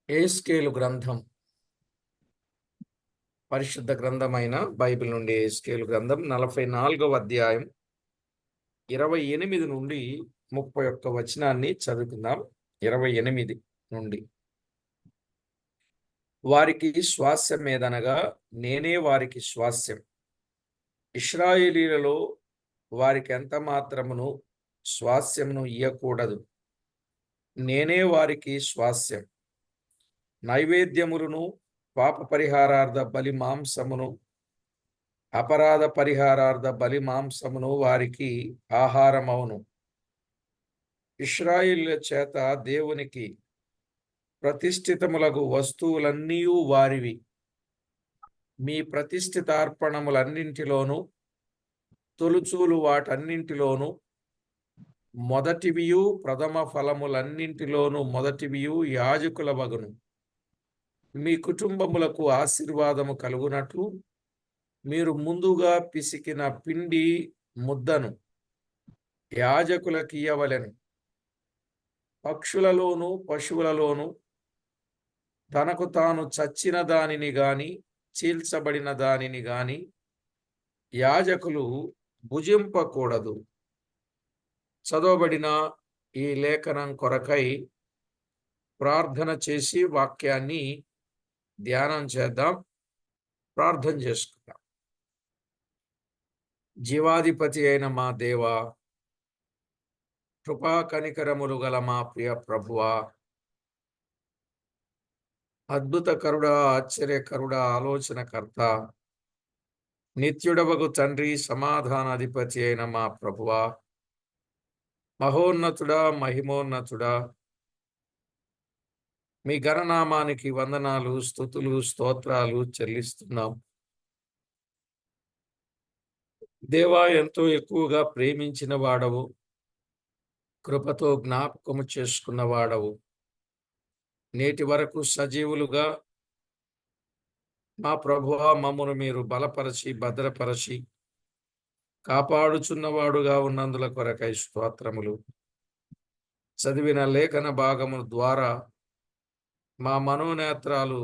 ఏస్కేలు గ్రంథం, పరిశుద్ధ గ్రంథమైన బైబిల్ నుండి ఏస్కేలు గ్రంథం 44వ అధ్యాయం 28 నుండి 31 వచనాన్ని చదువుకుందాం. 28 నుండి. వారికి స్వాస్యం ఏదనగా నేనే వారికి స్వాస్యం. ఇశ్రాయేలీయులలో వారికి ఎంత మాత్రమును స్వాస్యమును ఇయ్యకూడదు. నేనే వారికి స్వాస్యం. నైవేద్యములను, పాప పరిహారార్థ బలి మాంసమును, అపరాధ పరిహారార్థ బలి మాంసమును వారికి ఆహారమవును. ఇశ్రాయేలుల చేత దేవునికి ప్రతిష్ఠితములగు వస్తువులన్నీ వారివి. మీ ప్రతిష్ఠితార్పణములన్నింటిలోను, తొలుచూలు వాటన్నింటిలోను మొదటివియు, ప్రథమ ఫలములన్నింటిలోను మొదటివియు యాజకుల వగును. మీ కుటుంబములకు ఆశీర్వాదము కలుగునట్లు మీరు ముందుగా పిసికిన పిండి ముద్దను యాజకులకియ్యవలెను. పక్షులలోను పశువులలోను తనకు తాను చచ్చిన దానిని గాని చీల్చబడిన దానిని గాని యాజకులు భుజింపకూడదు. చదవబడిన ఈ లేఖనం కొరకై ప్రార్థన చేసి వాక్యాన్ని ధ్యానం చేద్దాం. ప్రార్థన చేసుకుందాం. జీవాధిపతి అయిన మా దేవా, కృపా కనికరములు గల మా ప్రియ ప్రభువా, అద్భుతకరుడా, ఆశ్చర్యకరుడా, ఆలోచనకర్త, నిత్యుడవగు తండ్రి, సమాధానాధిపతి అయిన మా ప్రభువా, మహోన్నతుడా, మహిమోన్నతుడా, మీ ఘననామానికి వందనాలు, స్తుతులు, స్తోత్రాలు చెల్లిస్తున్నాం. దేవా, ఎంతో ఎక్కువగా ప్రేమించిన వాడవు, కృపతో జ్ఞాపకము చేసుకున్న వాడవు. నేటి వరకు సజీవులుగా మా ప్రభువా మమ్మను మీరు బలపరచి భద్రపరచి కాపాడుచున్నవాడుగా ఉన్నందుల కొరకై స్తోత్రములు. చదివిన లేఖన భాగము ద్వారా మా మనోనేత్రాలు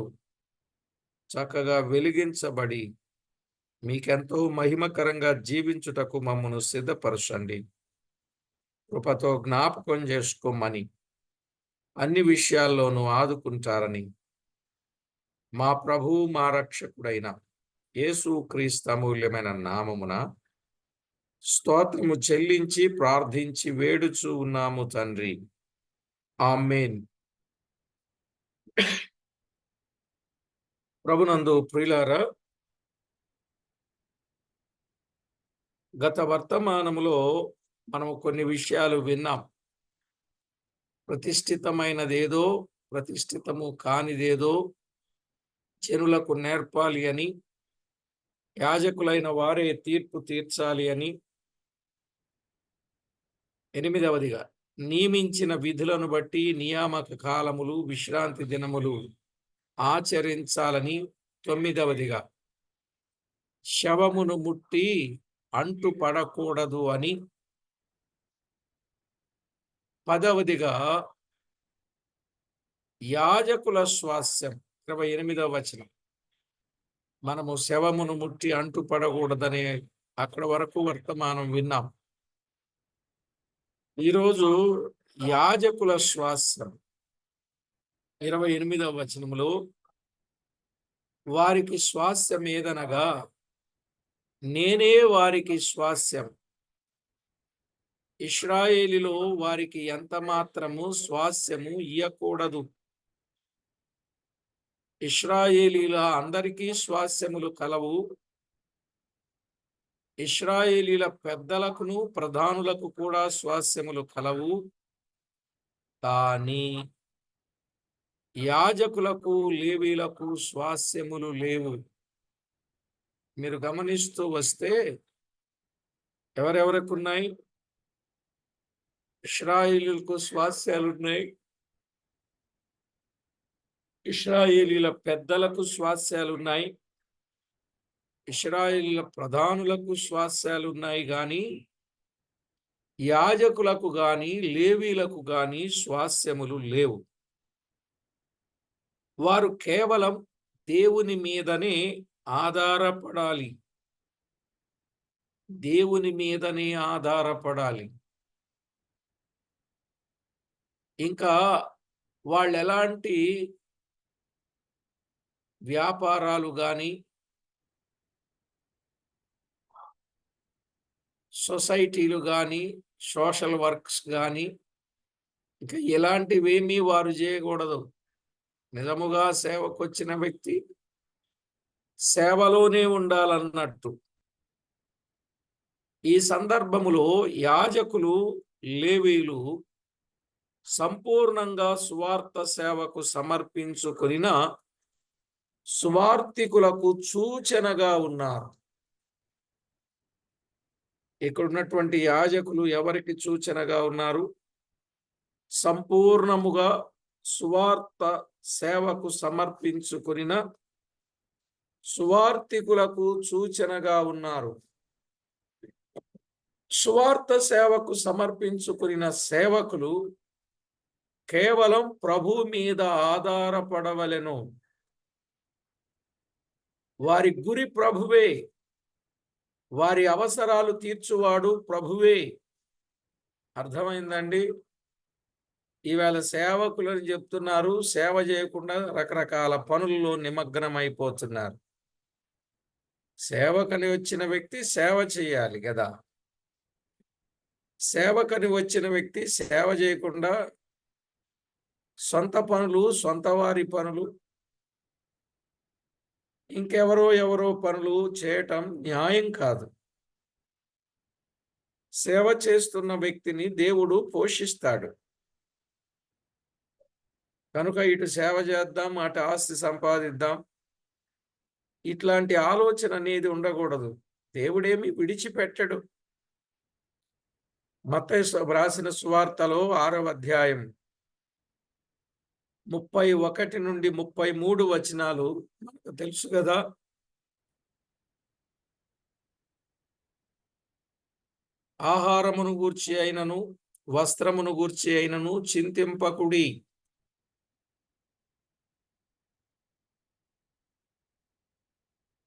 చక్కగా వెలిగించబడి మీకెంతో మహిమకరంగా జీవించుటకు మమ్మను సిద్ధపరచండి. కృపతో జ్ఞాపకం చేసుకోమని, అన్ని విషయాల్లోనూ ఆదుకుంటారని మా ప్రభువు మా రక్షకుడైన యేసు క్రీస్తు అమూల్యమైన నామమున స్తోత్రము చెల్లించి ప్రార్థించి వేడుచూ ఉన్నాము తండ్రి. ఆమేన్. ప్రభునందు ప్రియులారా, గత వర్తమానములో మనము కొన్ని విషయాలు విన్నాం. ప్రతిష్ఠితమైనదేదో, ప్రతిష్ఠితము కానిదేదో జనులకు నేర్పాలి అని, యాజకులైన వారే తీర్పు తీర్చాలి అని, 8వదిగా నియమించిన విధులను బట్టి నియామక కాలములు, విశ్రాంతి దినములు ఆచరించాలని, 9వదిగా శవమును ముట్టి అంటు పడకూడదు అని, 10వదిగా యాజకుల స్వాస్యం, 28వ వచనం. మనము శవమును ముట్టి అంటు పడకూడదనే అక్కడ వరకు వర్తమానం విన్నాం. ఈరోజు యాజకుల స్వాస్యం 28వ వచనములో వారికి స్వాస్యం ఏదనగా నేనే వారికి స్వాస్యం. ఇశ్రాయేలులో వారికి ఎంత మాత్రము స్వాస్యము ఇయ్యకూడదు. ఇశ్రాయేలీల అందరికీ స్వాస్యములు కలవు. ఇశ్రాయేలీల పెద్దలకును ప్రధానులకు కూడా స్వాస్యములు కలవు. కానీ యాజకులకు, లేవీలకు స్వాస్యములు లేవు. మీరు గమనిస్తూ వస్తే ఎవరెవరికి ఉన్నాయి? ఇశ్రాయేలీలకు స్వాస్యాలు ఉన్నాయి. ఇశ్రాయేలీల పెద్దలకు స్వాస్యాలు ఉన్నాయి. ఇశ్రాయేలీల ప్రధానులకు స్వాస్యాలు ఉన్నాయి. కానీ యాజకులకు గాని లేవీలకు గాని స్వాస్యములు లేవు. వారు కేవలం దేవుని మీదనే ఆధారపడాలి. దేవుని మీదనే ఆధారపడాలి. ఇంకా వాళ్ళెలాంటి వ్యాపారాలు గాని, సొసైటీలు గాని, సోషల్ వర్క్స్ గాని, ఇంకా ఇలాంటివేమీ వారు చేయకూడదు. నిజముగా సేవకొచ్చిన వ్యక్తి సేవలోనే ఉండాలన్నట్టు. ఈ సందర్భములో యాజకులు, లేవీయులు సంపూర్ణంగా సువార్త సేవకు సమర్పించుకొనిన సువార్తికులకు సూచనగా ఉన్నారు. ఇక్కడున్నటువంటి యాజకులు ఎవరికి సూచనగా ఉన్నారు? సంపూర్ణముగా సువార్త సేవకు సమర్పించుకొనిన సువార్తికులకు సూచనగా ఉన్నారు. సువార్త సేవకు సమర్పించుకొనిన సేవకులు కేవలం ప్రభు మీద ఆధారపడవలెను. వారి గురి ప్రభువే. వారి అవసరాలు తీర్చువాడు ప్రభువే. అర్థమైందండి? ఈవేళ సేవకులని చెప్తున్నారు, సేవ చేయకుండా రకరకాల పనుల్లో నిమగ్నమైపోతున్నారు. సేవకని వచ్చిన వ్యక్తి సేవ చేయాలి కదా. సేవకని వచ్చిన వ్యక్తి సేవ చేయకుండా సొంత పనులు, సొంత వారి పనులు, ఎవరో పనులు చేయటం న్యాయం కాదు. సేవ చేస్తున్న వ్యక్తిని దేవుడు పోషిస్తాడు. కనుక ఇటు సేవ చేద్దాం, అటు ఆస్తి సంపాదిద్దాం, ఇట్లాంటి ఆలోచన అనేది ఉండకూడదు. దేవుడేమి విడిచిపెట్టడు. మత్తయి రాసిన సువార్తలో 6వ అధ్యాయం 31 నుండి 33 వచనాలు మనకు తెలుసు కదా. ఆహారమును గూర్చి అయినను, వస్త్రమును గూర్చి అయినను చింతింపకుడి.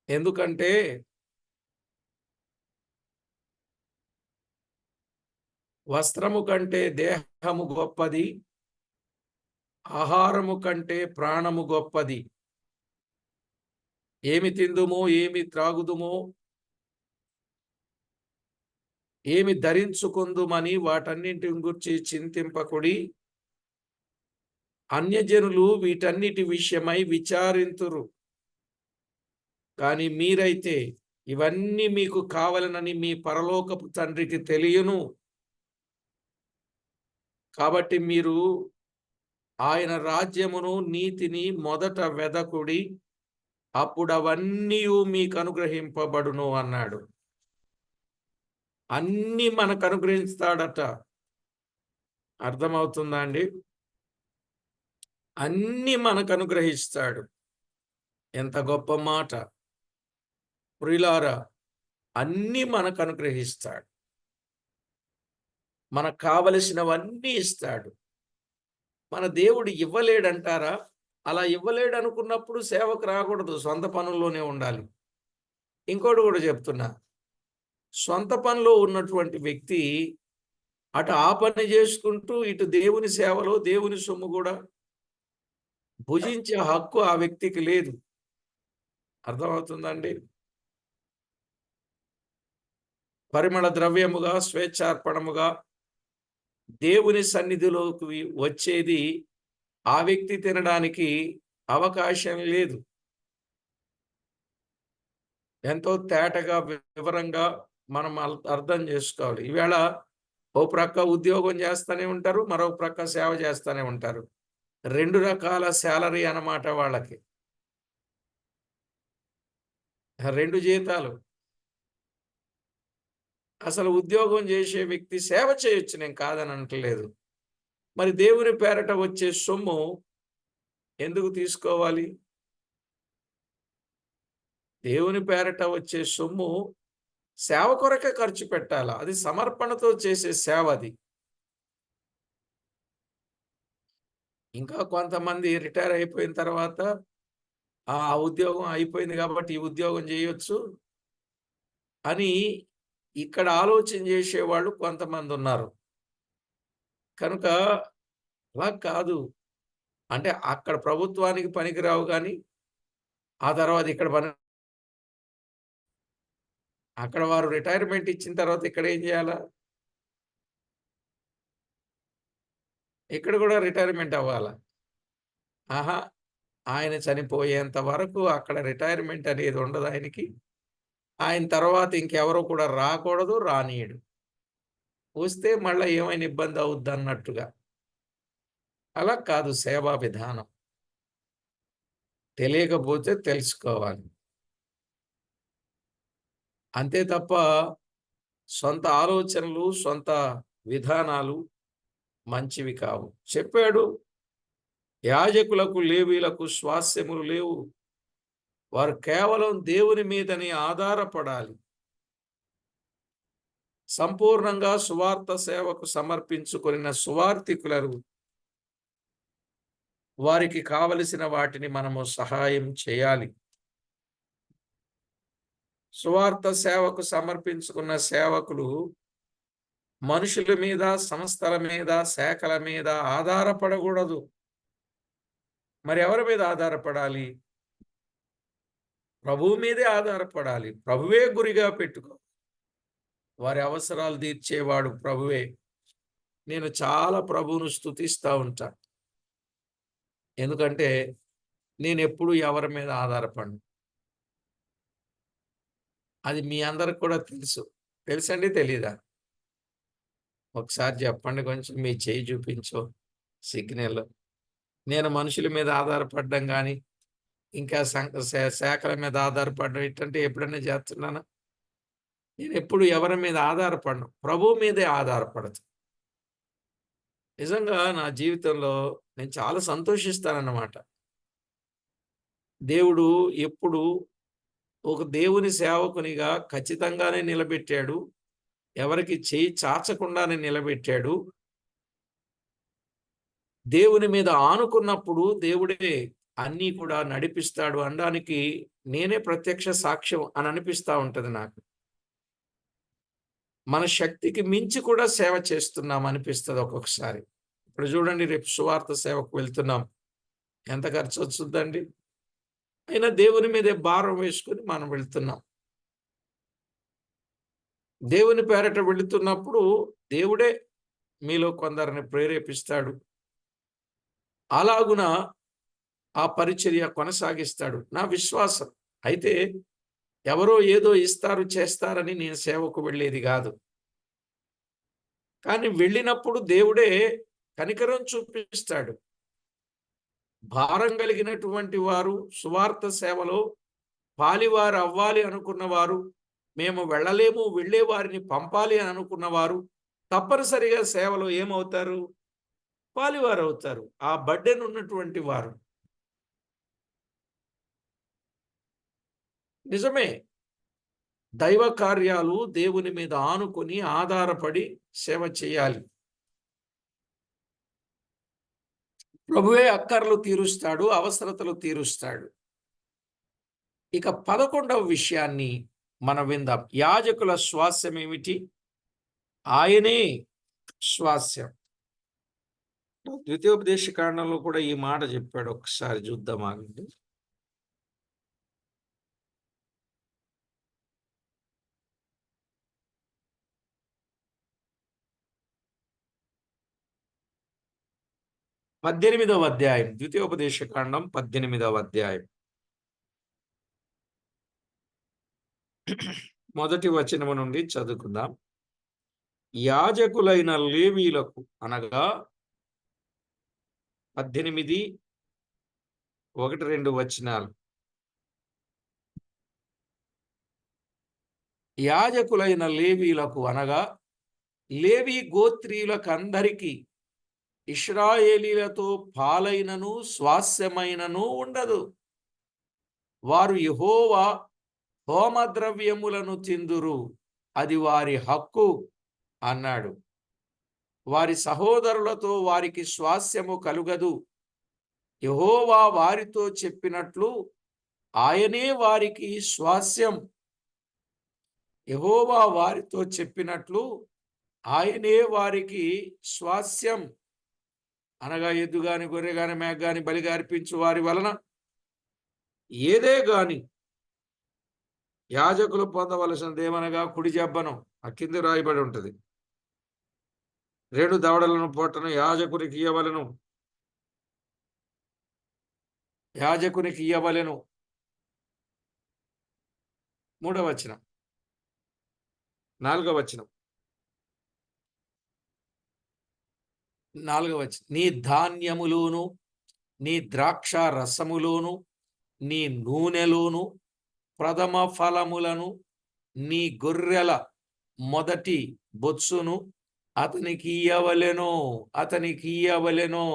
ఎందుకంటే వస్త్రము కంటే దేహము గొప్పది, ఆహారము కంటే ప్రాణము గొప్పది. ఏమి తిందుమో, ఏమి త్రాగుదుమో, ఏమి ధరించుకుందుమని వాటన్నింటి గురించి చింతింపకుడి. అన్యజనులు వీటన్నిటి విషయమై విచారింతురు. కానీ మీరైతే ఇవన్నీ మీకు కావాలనని మీ పరలోకపు తండ్రికి తెలియను. కాబట్టి మీరు ఆయన రాజ్యమును, నీతిని మొదట వెదకుడి, అప్పుడు అవన్నీ మీకు అనుగ్రహింపబడును అన్నాడు. అన్నీ మనకు అనుగ్రహిస్తాడట. అర్థమవుతుందా అండి? అన్నీ మనకు అనుగ్రహిస్తాడు. ఎంత గొప్ప మాట! ప్రియులారా, అన్నీ మనకు అనుగ్రహిస్తాడు. మనకు కావలసినవన్నీ ఇస్తాడు. మన దేవుడు ఇవ్వలేడంటారా? అలా ఇవ్వలేడు అనుకున్నప్పుడు సేవకు రాకూడదు, సొంత పనుల్లోనే ఉండాలి. ఇంకోటి కూడా చెప్తున్నా, సొంత పనిలో ఉన్నటువంటి వ్యక్తి అటు ఆ పని చేసుకుంటూ ఇటు దేవుని సేవలో దేవుని సొమ్ము కూడా భుజించే హక్కు ఆ వ్యక్తికి లేదు. అర్థమవుతుందండి? పరిమళ ద్రవ్యముగా, స్వేచ్ఛార్పణముగా దేవుని సన్నిధిలోకి వచ్చేది ఆ వ్యక్తి తినడానికి అవకాశం లేదు. ఎంతో తేటగా, వివరంగా మనం అర్థం చేసుకోవాలి. ఈవేళ ఓ ప్రక్క ఉద్యోగం చేస్తూనే ఉంటారు, మరో ప్రక్క సేవ చేస్తూనే ఉంటారు. 2 రకాల శాలరీ అన్నమాట వాళ్ళకి. 2 జీతాలు. అసలు ఉద్యోగం చేసే వ్యక్తి సేవ చేయొచ్చు, నేను కాదని అనట్లేదు. మరి దేవుని పేరట వచ్చే సొమ్ము ఎందుకు తీసుకోవాలి? దేవుని పేరట వచ్చే సొమ్ము సేవ కొరకే ఖర్చు పెట్టాలా. అది సమర్పణతో చేసే సేవ అది. ఇంకా కొంతమంది రిటైర్ అయిపోయిన తర్వాత ఆ ఉద్యోగం అయిపోయింది కాబట్టి ఈ ఉద్యోగం చేయొచ్చు అని ఇక్కడ ఆలోచన చేసేవాళ్ళు కొంతమంది ఉన్నారు. కనుక అలా కాదు. అంటే అక్కడ ప్రభుత్వానికి పనికిరావు గానీ, ఆ తర్వాత ఇక్కడ అక్కడ వారు రిటైర్మెంట్ ఇచ్చిన తర్వాత ఇక్కడ ఏం చేయాలా? ఇక్కడ కూడా రిటైర్మెంట్ అవ్వాలా? ఆహా! ఆయన చనిపోయేంత వరకు అక్కడ రిటైర్మెంట్ అనేది ఉండదు ఆయనకి. ఆయన తర్వాత ఇంకెవరు కూడా రాకూడదు, రానీయడు. వస్తే మళ్ళా ఏమైనా ఇబ్బంది అవుద్దన్నట్టుగా. అలా కాదు సేవా విధానం. తెలియకపోతే తెలుసుకోవాలి. అంతే తప్ప సొంత ఆలోచనలు, సొంత విధానాలు మంచివి కావు. చెప్పాడు, యాజకులకు, లేవీయులకు స్వాస్థ్యములు లేవు. వారు కేవలం దేవుని మీదనే ఆధారపడాలి. సంపూర్ణంగా సువార్త సేవకు సమర్పించుకొనిన సువార్థికులరు వారికి కావలసిన వాటిని మనము సహాయం చేయాలి. సువార్త సేవకు సమర్పించుకున్న సేవకులు మనుషుల మీద, సంస్థల మీద, శాఖల మీద ఆధారపడకూడదు. మరి ఎవరి మీద ఆధారపడాలి? ప్రభువు మీదే ఆధారపడాలి. ప్రభువే గురిగా పెట్టుకో. వారి అవసరాలు తీర్చేవాడు ప్రభువే. నేను చాలా ప్రభువును స్తుతిస్తా ఉంటా. ఎందుకంటే నేనెప్పుడు ఎవరి మీద ఆధారపడను. అది మీ అందరికి కూడా తెలుసు. తెలుసండి? తెలీదా? ఒకసారి చెప్పండి కొంచెం మీ చెయ్యి చూపించు సిగ్నల్. నేను మనుషుల మీద ఆధారపడడం గానీ, ఇంకా శాఖల మీద ఆధారపడడం ఇట్లాంటివి ఎప్పుడైనా చేస్తున్నానా? నేనెప్పుడు ఎవరి మీద ఆధారపడను. ప్రభువు మీదే ఆధారపడతా. నిజంగా నా జీవితంలో నేను చాలా సంతోషిస్తానన్నమాట. దేవుడు ఎప్పుడు ఒక దేవుని సేవకునిగా ఖచ్చితంగానే నిలబెట్టాడు. ఎవరికి చెయ్యి చాచకుండానే నిలబెట్టాడు. దేవుని మీద ఆనుకున్నప్పుడు దేవుడే అన్నీ కూడా నడిపిస్తాడు అనడానికి నేనే ప్రత్యక్ష సాక్ష్యం అని అనిపిస్తా ఉంటది నాకు. మన శక్తికి మించి కూడా సేవ చేస్తున్నాం అనిపిస్తది ఒక్కొక్కసారి. ఇప్పుడు చూడండి, రేపు సువార్త సేవకు వెళ్తున్నాం. ఎంత ఖర్చొచ్చుద్దండి? అయినా దేవుని మీదే భారం వేసుకొని మనం వెళ్తున్నాం. దేవుని పేరట వెళుతున్నప్పుడు దేవుడే మీలో కొందరిని ప్రేరేపిస్తాడు. అలాగున ఆ పరిచర్య కొనసాగిస్తాడు. నా విశ్వాసం. అయితే ఎవరో ఏదో ఇస్తారు, చేస్తారని నేను సేవకు వెళ్ళేది గాదు. కానీ వెళ్ళినప్పుడు దేవుడే కనికరం చూపిస్తాడు. భారం కలిగినటువంటి వారు సువార్త సేవలో పాలివారు అవ్వాలి అనుకున్నవారు, మేము వెళ్ళలేము, వెళ్ళే వారిని పంపాలి అని అనుకున్నవారు తప్పనిసరిగా సేవలో ఏమవుతారు? పాలివారవుతారు. ఆ బర్డెన్ ఉన్నటువంటి వారు. నిజమే. దైవ కార్యాలు దేవుని మీద ఆనుకొని ఆధారపడి సేవ చేయాలి. ప్రభువే అక్కర్లు తీరుస్తాడు, అవసరతలు తీరుస్తాడు. ఇక 11వ విషయాన్ని మనం విందాం. యాజకుల స్వాస్థ్యం ఏమిటి? ఆయనే స్వాస్థ్యం. ద్వితీయోపదేశ కాండంలో కూడా ఈ మాట చెప్పాడు. ఒకసారి చూద్దాం ఆగండి. పద్దెనిమిదవ అధ్యాయం, ద్వితీయోపదేశ కాండం 18వ అధ్యాయం. మొదటి వచనము నుండి చదువుకుందాం. యాజకులైన లేవీయులకు అనగా 18, 1, 2 వచనాలు. యాజకులైన లేవీయులకు అనగా లేవీ గోత్రీయులకందరికీ ఇశ్రాయేలీలతో పాలైనను స్వాస్యమైనను ఉండదు. వారు యెహోవా హోమద్రవ్యములను తిందురు, అది వారి హక్కు అన్నాడు. వారి సహోదరులతో వారికి స్వాస్యము కలుగదు, యెహోవా వారితో చెప్పినట్లు ఆయనే వారికి స్వాస్యం. యెహోవా వారితో చెప్పినట్లు ఆయనే వారికి స్వాస్యం. అనగా ఎద్దు గాని, గొర్రె గాని, మేక గాని బలిగా అర్పించు వారి వలన ఏదే గాని యాజకులు పొందవలసినదేమనగా కుడి జబ్బను, ఆ కింద రాయబడి ఉంటది, 2 దవడలను పొట్టను యాజకునికి ఇయ్యవలెను. యాజకునికి ఇయ్యవలెను. 3వ వచనం, 4వ వచనం, 4వ వచనం. నీ ధాన్యములోను, నీ ద్రాక్ష రసములోను, నీ నూనెలోను ప్రథమ ఫలములను, నీ గొర్రెల మొదటి బొత్సును అతనికి ఇయ్యవలెను. అతనికి ఇయ్యవలెను.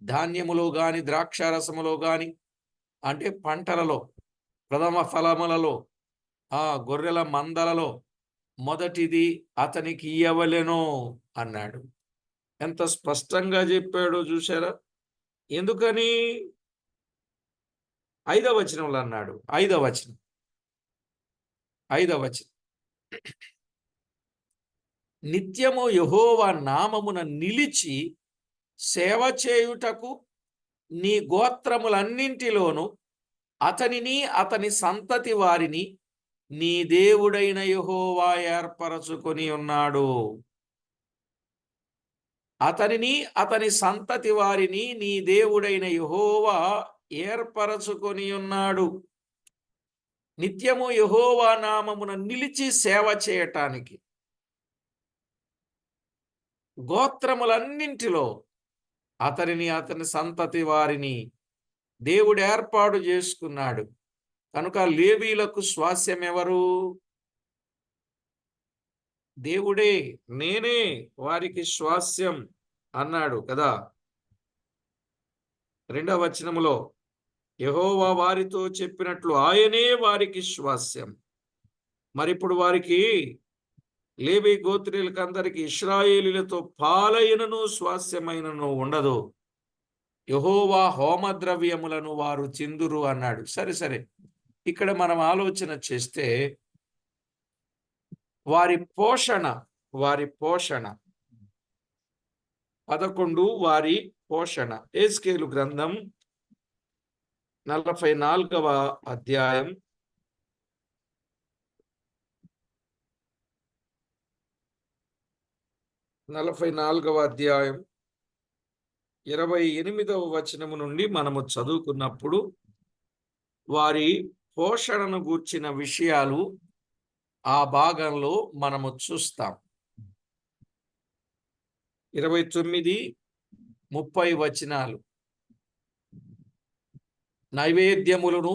ధాన్యములో గాని, ద్రాక్ష రసములో గాని, అంటే పంటలలో, ప్రథమ ఫలములలో, ఆ గొర్రెల మందలలో మొదటిది అతనికి ఇయ్యవలెను అన్నాడు. ఎంత స్పష్టంగా చెప్పాడో చూశారా? ఎందుకని? 5వ వచనంలో అన్నాడు. 5వ వచనం, 5వ వచనం. నిత్యము యెహోవా నామమున నిలిచి సేవ చేయుటకు నీ గోత్రములన్నింటిలోను అతనిని అతని సంతతి వారిని నీ దేవుడైన యెహోవా ఏర్పరచుకొని ఉన్నాడు. అతనిని అతని సంతతి వారిని నీ దేవుడైన యెహోవా ఏర్పరచుకొని ఉన్నాడు. నిత్యము యెహోవా నామమున నిలిచి సేవ చేయటానికి గోత్రములన్నింటిలో అతనిని అతని సంతతి వారిని దేవుడు ఏర్పాటు చేసుకున్నాడు. కనుక లేవీలకు స్వాస్యం ఎవరు? దేవుడే. నేనే వారికి స్వాస్యం అన్నాడు కదా. 2వ వచనములో యెహోవా వారితో చెప్పినట్లు ఆయనే వారికి స్వాస్యం. మరిప్పుడు వారికి, లేవి గోత్రీయులకు అందరికి ఇశ్రాయేలీలతో పాలైనను స్వాస్యమైనను ఉండదు. యెహోవా హోమద్రవ్యములను వారు చిందురు అన్నాడు. సరే సరే, ఇక్కడ మనం ఆలోచన చేస్తే వారి పోషణ, వారి పోషణ 11 వారి పోషణ. యెహెజ్కేలు గ్రంథం 44వ అధ్యాయం 44వ అధ్యాయం 28వ వచనము నుండి మనము చదువుకున్నప్పుడు వారి పోషణను గూర్చిన విషయాలు ఆ భాగంలో మనము చూస్తాం. 29, 30 వచనాలు. నైవేద్యములను,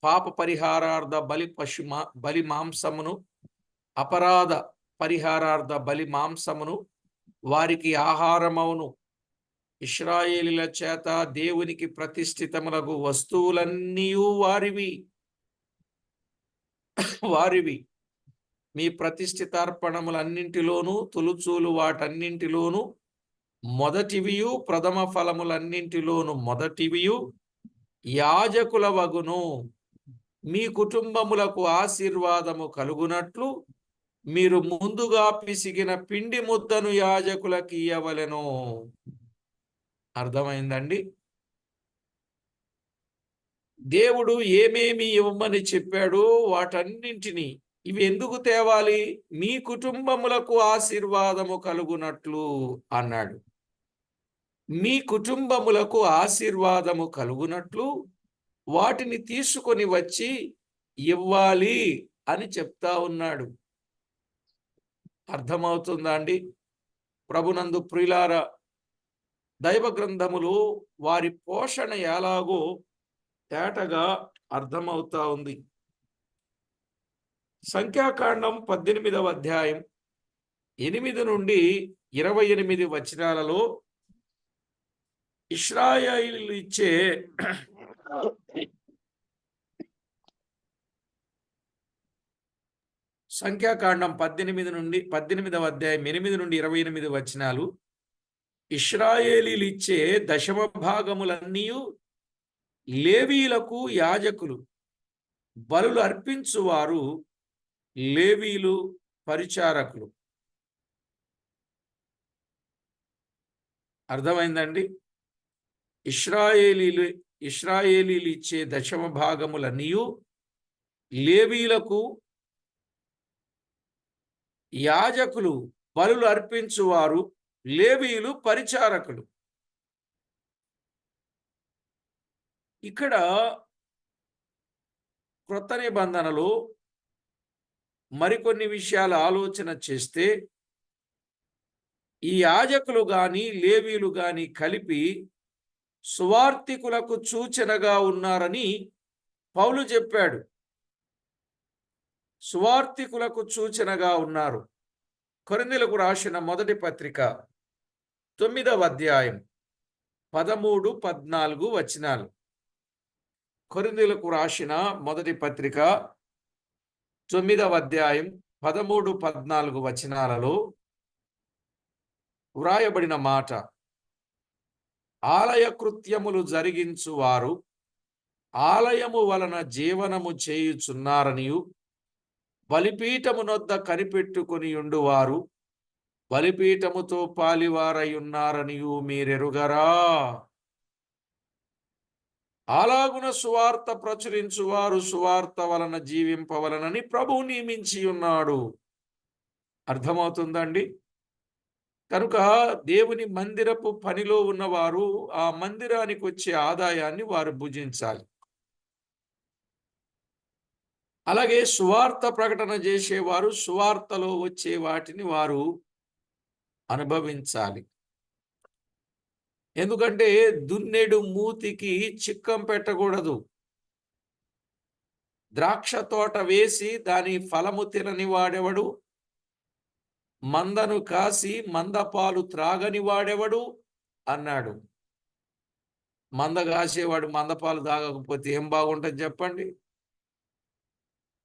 పాప పరిహారార్థ బలి మాంసమును, అపరాధ పరిహారార్థ బలి మాంసమును వారికి ఆహారమవును. ఇశ్రాయేలీల చేత దేవునికి ప్రతిష్ఠితములకు వస్తువులన్నీ వారివి. మీ ప్రతిష్ఠితార్పణములన్నింటిలోనూ తొలుచూలు వాటన్నింటిలోనూ మొదటివియు, ప్రథమ ఫలములన్నింటిలోను మొదటివియు యాజకుల వగును. మీ కుటుంబములకు ఆశీర్వాదము కలుగునట్లు మీరు ముందుగా పిసిగిన పిండి ముద్దను యాజకులకు ఇయ్యవలెను. అర్థమైందండి? దేవుడు ఏమేమి ఇవ్వమని చెప్పాడో వాటన్నింటినీ ఇవి ఎందుకు తేవాలి? మీ కుటుంబములకు ఆశీర్వాదము కలుగునట్లు అన్నాడు. మీ కుటుంబములకు ఆశీర్వాదము కలుగునట్లు వాటిని తీసుకొని వచ్చి ఇవ్వాలి అని చెప్తా ఉన్నాడు. అర్థమవుతుందా అండి? ప్రభునందు ప్రియులారా, దైవ గ్రంథములు వారి పోషణ ఎలాగో తేటగా అర్థమవుతా ఉంది. సంఖ్యాకాండం 18వ అధ్యాయం 8 నుండి 28 వచనాలలో ఇశ్రాయేలీయులు ఇచ్చే సంఖ్యాకాండం 18వ అధ్యాయం 8 నుండి 28 వచనాలు ఇశ్రాయేలీలు ఇచ్చే దశమ భాగములన్నీ లేవీలకు యాజకులు, బలులు అర్పించువారు లేవీలు, పరిచారకులు. అర్థమైందండి? ఇశ్రాయేలీలు ఇచ్చే దశమ భాగములన్నీ లేవీలకు యాజకులు, బలులు అర్పించువారు లేవీలు, పరిచారకులు. ఇక్కడ క్రొత్త నిబంధనలో మరికొన్ని విషయాలు ఆలోచన చేస్తే, ఈ యాజకులు గాని లేవీలు గాని కలిపి సువార్తికులకు సూచనగా ఉన్నారని పౌలు చెప్పాడు. సువార్తికులకు సూచనగా ఉన్నారు. కొరింథీయులకు రాసిన మొదటి పత్రిక 9వ అధ్యాయం 13, 14 వచనాలు. కొరింథీయులకు రాసిన మొదటి పత్రిక 9వ అధ్యాయం 13, 14 వచనాలలో వ్రాయబడిన మాట: ఆలయ కృత్యములు జరిగించువారు ఆలయము వలన జీవనము చేయుచున్నారనియు, బలిపీఠమునొద్ద కనిపెట్టుకొని ఉండువారు బలిపీఠముతో పాలివారయున్నారనియు మీరెరుగరా? అలాగున సువార్త ప్రచురించువారు సువార్త వలన జీవింపవలనని ప్రభువు నియమించి ఉన్నాడు. అర్థమవుతుందండి? కనుక దేవుని మందిరపు పనిలో ఉన్నవారు ఆ మందిరానికి వచ్చే ఆదాయాన్ని వారు భుజించాలి. అలాగే సువార్త ప్రకటన చేసేవారు సువార్తలో వచ్చే వాటిని వారు అనుభవించాలి. ఎందుకంటే దున్నెడు మూతికి చిక్కం పెట్టకూడదు. ద్రాక్ష తోట వేసి దాని ఫలము తినని వాడెవడు? మందను కాసి మందపాలు త్రాగని వాడెవడు అన్నాడు. మంద కాసేవాడు మందపాలు తాగకపోతే ఏం బాగుంటుంది చెప్పండి?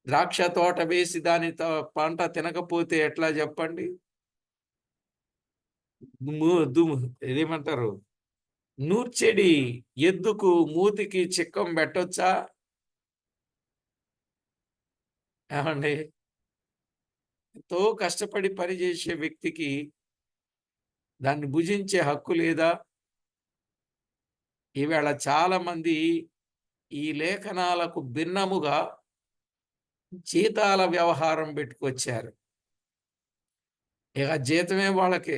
ద్రాక్ష తోట వేసి దాని పంట తినకపోతే ఎట్లా చెప్పండి? ఇదేమంటారు, నూర్చెడి ఎద్దుకు మూతికి చిక్కం పెట్టొచ్చా? ఏమండి? ఎంతో కష్టపడి పనిచేసే వ్యక్తికి దాన్ని భుజించే హక్కు లేదా? ఈవేళ చాలా మంది ఈ లేఖనాలకు భిన్నముగా జీతాల వ్యవహారం పెట్టుకొచ్చారు. ఇక జీతమే వాళ్ళకే.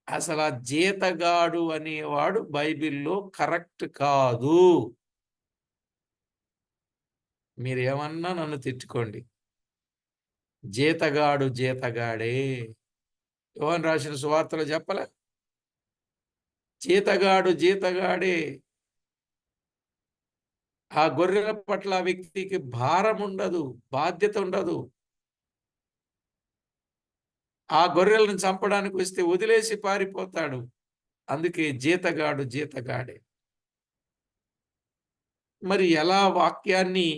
అసలు ఆ జీతగాడు అనేవాడు బైబిల్లో కరెక్ట్ కాదు. మీరేమన్నా నన్ను తిట్టుకోండి, జీతగాడు జీతగాడే. యోహాను రాసిన సువార్తలో చెప్పలే? జీతగాడు జీతగాడే. ఆ గొర్రెల పట్ల ఆ వ్యక్తికి భారం ఉండదు, బాధ్యత ఉండదు. ఆ గొర్రెలను చంపడానికి వస్తే వదిలేసి పారిపోతాడు. అందుకే జీతగాడు జీతగాడే. మరి ఎలా వాక్యాన్ని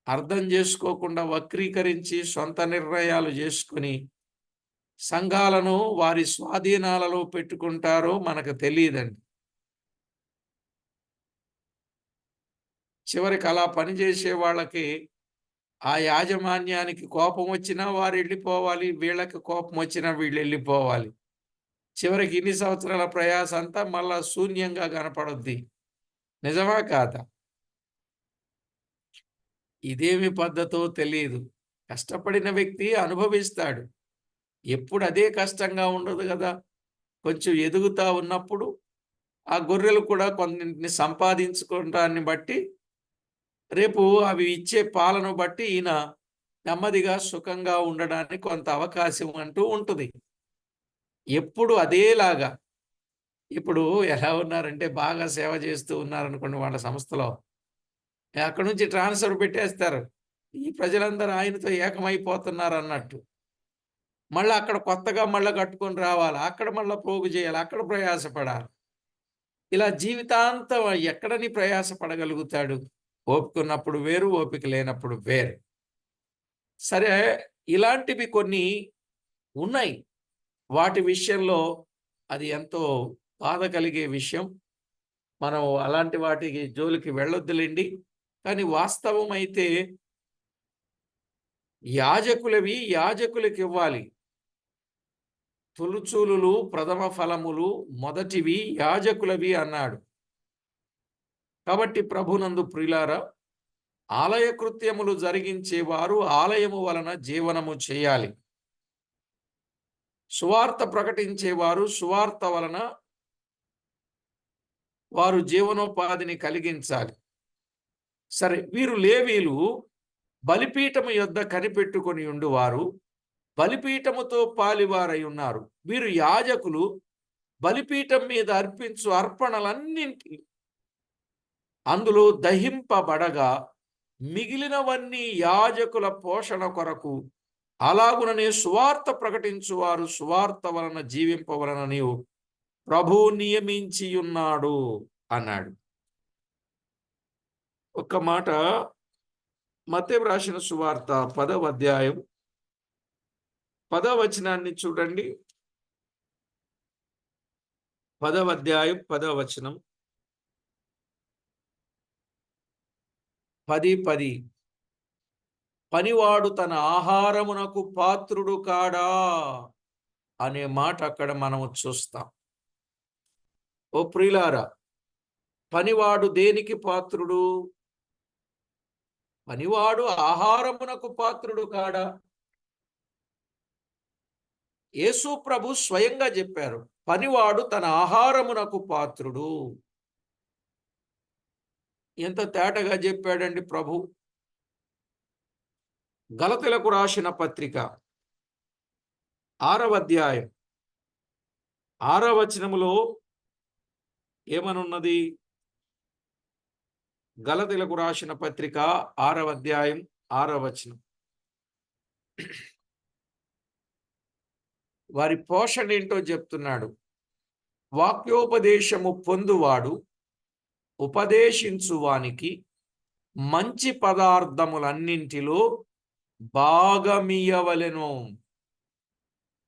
అర్థం చేసుకోకుండా వక్రీకరించి సొంత నిర్ణయాలు చేసుకుని సంఘాలను వారి స్వాధీనాలలో పెట్టుకుంటారో మనకు తెలియదండి. చివరికి అలా పనిచేసే వాళ్ళకి ఆ యాజమాన్యానికి కోపం వచ్చినా వారు వెళ్ళిపోవాలి, వీళ్ళకి కోపం వచ్చినా వీళ్ళు వెళ్ళిపోవాలి. చివరికి ఇన్ని సంవత్సరాల ప్రయాస అంతా మళ్ళా శూన్యంగా కనపడుద్ది. నిజమా కాదా? ఇదేమి పద్ధతో తెలియదు. కష్టపడిన వ్యక్తి అనుభవిస్తాడు. ఎప్పుడు అదే కష్టంగా ఉండదు కదా. కొంచెం ఎదుగుతా ఉన్నప్పుడు ఆ గొర్రెలు కూడా కొన్నింటిని సంపాదించుకోవడాన్ని బట్టి రేపు అవి ఇచ్చే పాలను బట్టి ఈయన నెమ్మదిగా సుఖంగా ఉండడానికి కొంత అవకాశం అంటూ ఉంటుంది. ఎప్పుడు అదేలాగా. ఇప్పుడు ఎలా ఉన్నారంటే బాగా సేవ చేస్తూ ఉన్నారనుకోండి వాళ్ళ సంస్థలో, అక్కడ నుంచి ట్రాన్స్ఫర్ పెట్టేస్తారు. ఈ ప్రజలందరూ ఆయనతో ఏకమైపోతున్నారు అన్నట్టు. మళ్ళీ అక్కడ కొత్తగా మళ్ళీ కట్టుకొని రావాలి, అక్కడ మళ్ళీ పోగు చేయాలి, అక్కడ ప్రయాసపడాలి. ఇలా జీవితాంతం ఎక్కడని ప్రయాసపడగలుగుతాడు? ఓపిక ఉన్నప్పుడు వేరు, ఓపిక లేనప్పుడు వేరు. సరే, ఇలాంటివి కొన్ని ఉన్నాయి. వాటి విషయంలో అది ఎంతో బాధ కలిగే విషయం. మనం అలాంటి వాటికి జోలికి వెళ్ళొద్దులేండి. కానీ వాస్తవం అయితే యాజకులవి యాజకులకివ్వాలి. తొలుచూలులు, ప్రథమ ఫలములు మొదటివి యాజకులవి అన్నాడు. కాబట్టి ప్రభునందు ప్రియులారా, ఆలయ కృత్యములు జరిగించేవారు ఆలయము వలన జీవనము చేయాలి. సువార్త ప్రకటించేవారు సువార్త వలన వారు జీవనోపాధిని కలిగించాలి. సరే, వీరు లేవీలు బలిపీఠము యొద్ద కనిపెట్టుకొని ఉండువారు, బలిపీఠముతో పాలివారై ఉన్నారు. వీరు యాజకులు బలిపీఠం మీద అర్పించు అర్పణలన్నింటి అందులో దహింపబడగా మిగిలినవన్నీ యాజకుల పోషణ కొరకు, అలాగుననే సువార్త ప్రకటించువారు సువార్త వలన జీవింపవలనని ప్రభువు నియమించి ఉన్నాడు అన్నాడు. ఒక్క మాట మత్తయి రాసిన సువార్త 10వ అధ్యాయం 10వ వచనాన్ని చూడండి. 10వ అధ్యాయం 10వ వచనం. 10:10 పనివాడు తన ఆహారమునకు పాత్రుడు కాడా అనే మాట అక్కడ మనము చూస్తాం. ఓ ప్రియులారా, పనివాడు దేనికి పాత్రుడు? పనివాడు ఆహారమునకు పాత్రుడు కాడా? యేసు ప్రభు స్వయంగా చెప్పారు, పనివాడు తన ఆహారమునకు పాత్రుడు. ఎంత తేటగా చెప్పాడండి ప్రభు. గలతీలకు రాసిన పత్రిక 6వ అధ్యాయం 6వ వచనములో ఏమనున్నది? గలతీలకు రాసిన పత్రిక 6వ అధ్యాయం 6వ వచనం. వారి పోషణ ఏంటో చెప్తున్నాడు. వాక్యోపదేశము పొందువాడు ఉపదేశించువానికి మంచి పదార్థములన్నింటిలో భాగమియ్యవలెను.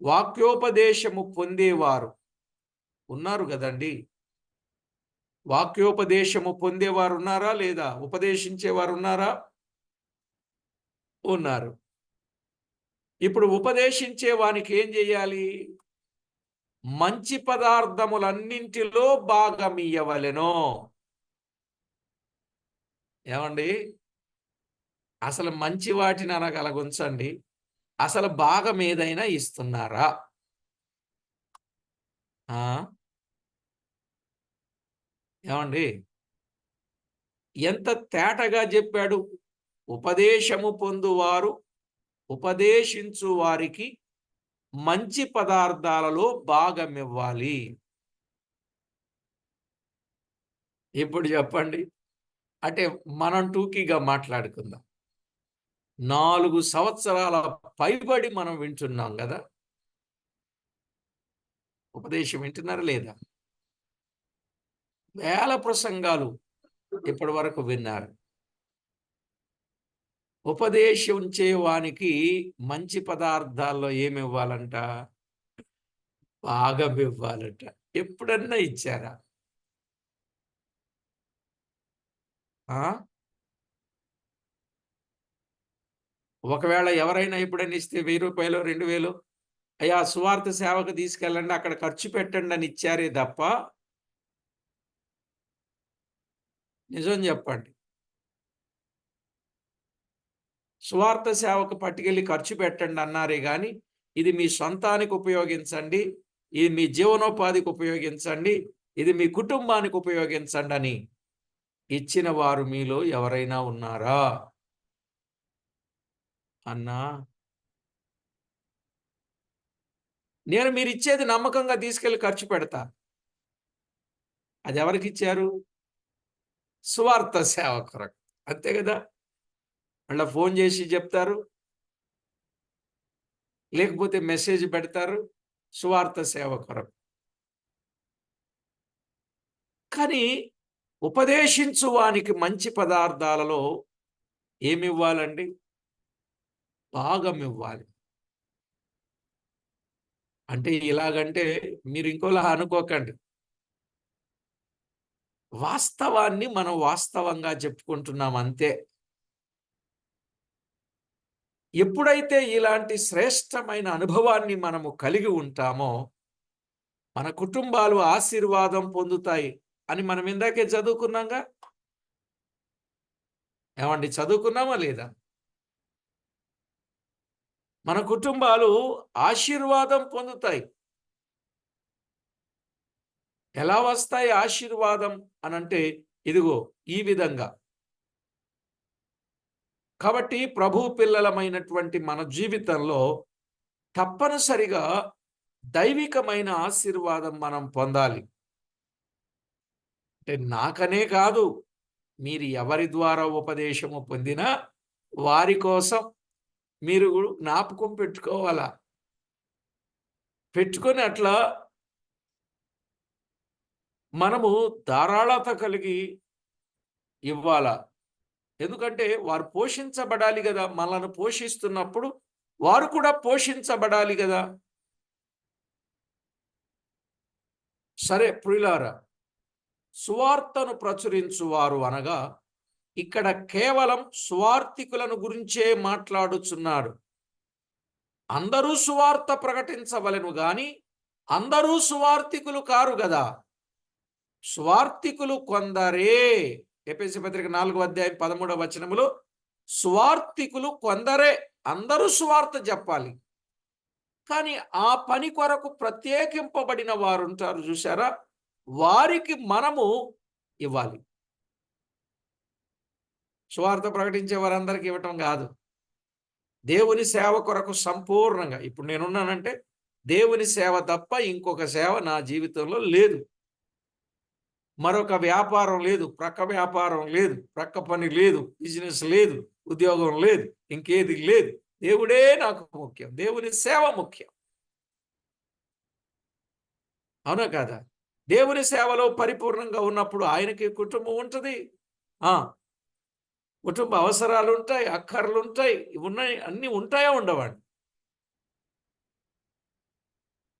వాక్యోపదేశము పొందేవారు ఉన్నారు కదండి. వాక్యోపదేశము పొందేవారు ఉన్నారా లేదా? ఉపదేశించేవారు ఉన్నారా? ఉన్నారు. ఇప్పుడు ఉపదేశించే వానికి ఏం చేయాలి? మంచి పదార్థములన్నింటిలో భాగమియ్యవలెను. ఏమండి, అసలు మంచి వాటిని అనగలగుంచండి, అసలు భాగం ఏదైనా ఇస్తున్నారా? ఏమండి, ఎంత తేటగా చెప్పాడు. ఉపదేశము పొందువారు ఉపదేశించు వారికి మంచి పదార్థాలలో భాగమివ్వాలి. ఇప్పుడు చెప్పండి, అంటే మనం టూకీగా మాట్లాడుకుందాం. 4 సంవత్సరాల పైబడి మనం వింటున్నాం కదా. ఉపదేశం వింటున్నారా లేదా? వేల ప్రసంగాలు ఇప్పటి వరకు విన్నారు. ఉపదేశించే వానికి మంచి పదార్థాల్లో ఏమి ఇవ్వాలంట? భాగం ఇవ్వాలంట. ఎప్పుడన్నా ఇచ్చారా? ఒకవేళ ఎవరైనా ఎప్పుడైనా ఇస్తే 1000 రూపాయలు 2000 అయ్యా సువార్త సేవకు తీసుకెళ్ళండి, అక్కడ ఖర్చు పెట్టండి అని ఇచ్చారే తప్ప, నిజం చెప్పండి, సువార్త సేవకు పట్టుకెళ్ళి ఖర్చు పెట్టండి అన్నారే కానీ ఇది మీ సొంతానికి ఉపయోగించండి, ఇది మీ జీవనోపాధికి ఉపయోగించండి, ఇది మీ కుటుంబానికి ఉపయోగించండి అని ఇచ్చిన వారు మీలో ఎవరైనా ఉన్నారా? అన్నా, నేను మీరు ఇచ్చేది నమ్మకంగా తీసుకెళ్ళి ఖర్చు పెడతా. అది ఎవరికి ఇచ్చారు? సువార్త సేవ కొరకు. అంతే కదా. మళ్ళీ ఫోన్ చేసి చెప్తారు, లేకపోతే మెసేజ్ పెడతారు, సువార్త సేవ కొరకు. కానీ ఉపదేశించు వానికి మంచి పదార్థాలలో ఏమివ్వాలండి? భాగం ఇవ్వాలి. అంటే ఇలాగంటే మీరు ఇంకోలా అనుకోకండి. వాస్తవాన్ని మనం వాస్తవంగా చెప్పుకుంటున్నాం అంతే. ఎప్పుడైతే ఇలాంటి శ్రేష్టమైన అనుభవాన్ని మనము కలిగి ఉంటామో, మన కుటుంబాలు ఆశీర్వాదం పొందుతాయి అని మనం ఇందాకే చదువుకున్నాంగా. ఏమండి, చదువుకున్నామా లేదా? మన కుటుంబాలు ఆశీర్వాదం పొందుతాయి. ఎలా వస్తాయి ఆశీర్వాదం అనంటే, ఇదిగో ఈ విధంగా. కాబట్టి ప్రభు పిల్లలమైనటువంటి మన జీవితంలో తప్పనిసరిగా దైవికమైన ఆశీర్వాదం మనం పొందాలి. అంటే నాకనే కాదు, మీరు ఎవరి ద్వారా ఉపదేశము పొందినా వారి కోసం మీరు జ్ఞాపకం పెట్టుకోవాలా. పెట్టుకొని అట్లా మనము ధారాళత కలిగి ఇవ్వాలా. ఎందుకంటే వారు పోషించబడాలి గదా! మనలను పోషిస్తున్నప్పుడు వారు కూడా పోషించబడాలి గదా! సరే ప్రియులారా, సువార్తను ప్రచురించువారు అనగా ఇక్కడ కేవలం సువార్తికులను గురించే మాట్లాడుచున్నాడు. అందరూ సువార్త ప్రకటించవలెను గాని అందరూ సువార్తికులు కారు గదా! సువార్తికులు కొందరే. ఎఫెసీ పత్రిక 4వ అధ్యాయం 13వ వచనములో సువార్తికులు కొందరే. అందరూ సువార్త చెప్పాలి. కానీ ఆ పని కొరకు ప్రత్యేకింపబడిన వారు ఉంటారు చూసారా, వారికి మనము ఇవ్వాలి. సువార్త ప్రకటించే వారందరికీ ఇవ్వటం కాదు, దేవుని సేవ కొరకు సంపూర్ణంగా. ఇప్పుడు నేనున్నానంటే దేవుని సేవ తప్ప ఇంకొక సేవ నా జీవితంలో లేదు. మరొక వ్యాపారం లేదు, ప్రక్క వ్యాపారం లేదు, ప్రక్క పని లేదు, బిజినెస్ లేదు, ఉద్యోగం లేదు, ఇంకేది లేదు. దేవుడే నాకు ముఖ్యం, దేవుని సేవ ముఖ్యం. అవునా కాదా? దేవుని సేవలో పరిపూర్ణంగా ఉన్నప్పుడు ఆయనకి కుటుంబం ఉంటుంది. ఆ కుటుంబ అవసరాలు ఉంటాయి, అక్కర్లు ఉంటాయి, ఉన్నాయి, అన్ని ఉంటాయా ఉండవండి.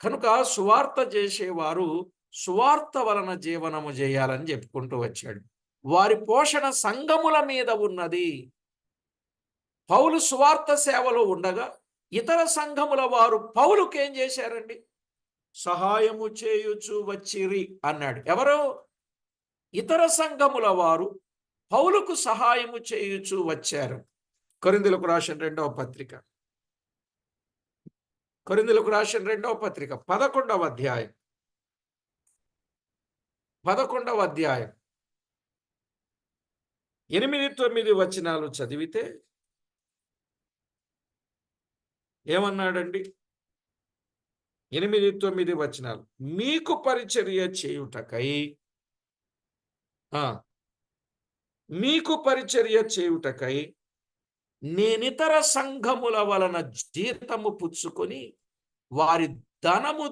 కనుక సువార్త చేసేవారు సువార్త వలన జీవనము చేయాలని చెప్పుకుంటూ వచ్చాడు. వారి పోషణ సంఘముల మీద ఉన్నది. పౌలు సువార్త సేవలో ఉండగా ఇతర సంఘముల వారు పౌలుకి ఏం చేశారండి? సహాయము చేయుచు వచ్చిరి అన్నాడు. ఎవరు? ఇతర సంఘముల వారు పౌలుకు సహాయము చేయుచు వచ్చారు. కొరింథీయులకు రాసిన 2వ పత్రిక, కొరింథీయులకు రాసిన 2వ పత్రిక 11వ అధ్యాయం, 11వ అధ్యాయం 8, 9 వచనాలు చదివితే ఏమన్నాడండి? 8, 9 వచనాలు. మీకు పరిచర్య చేయుటకై మీకు పరిచర్య చేయుటకై నేనితర సంఘముల వలన జీతము పుచ్చుకొని వారి ధనము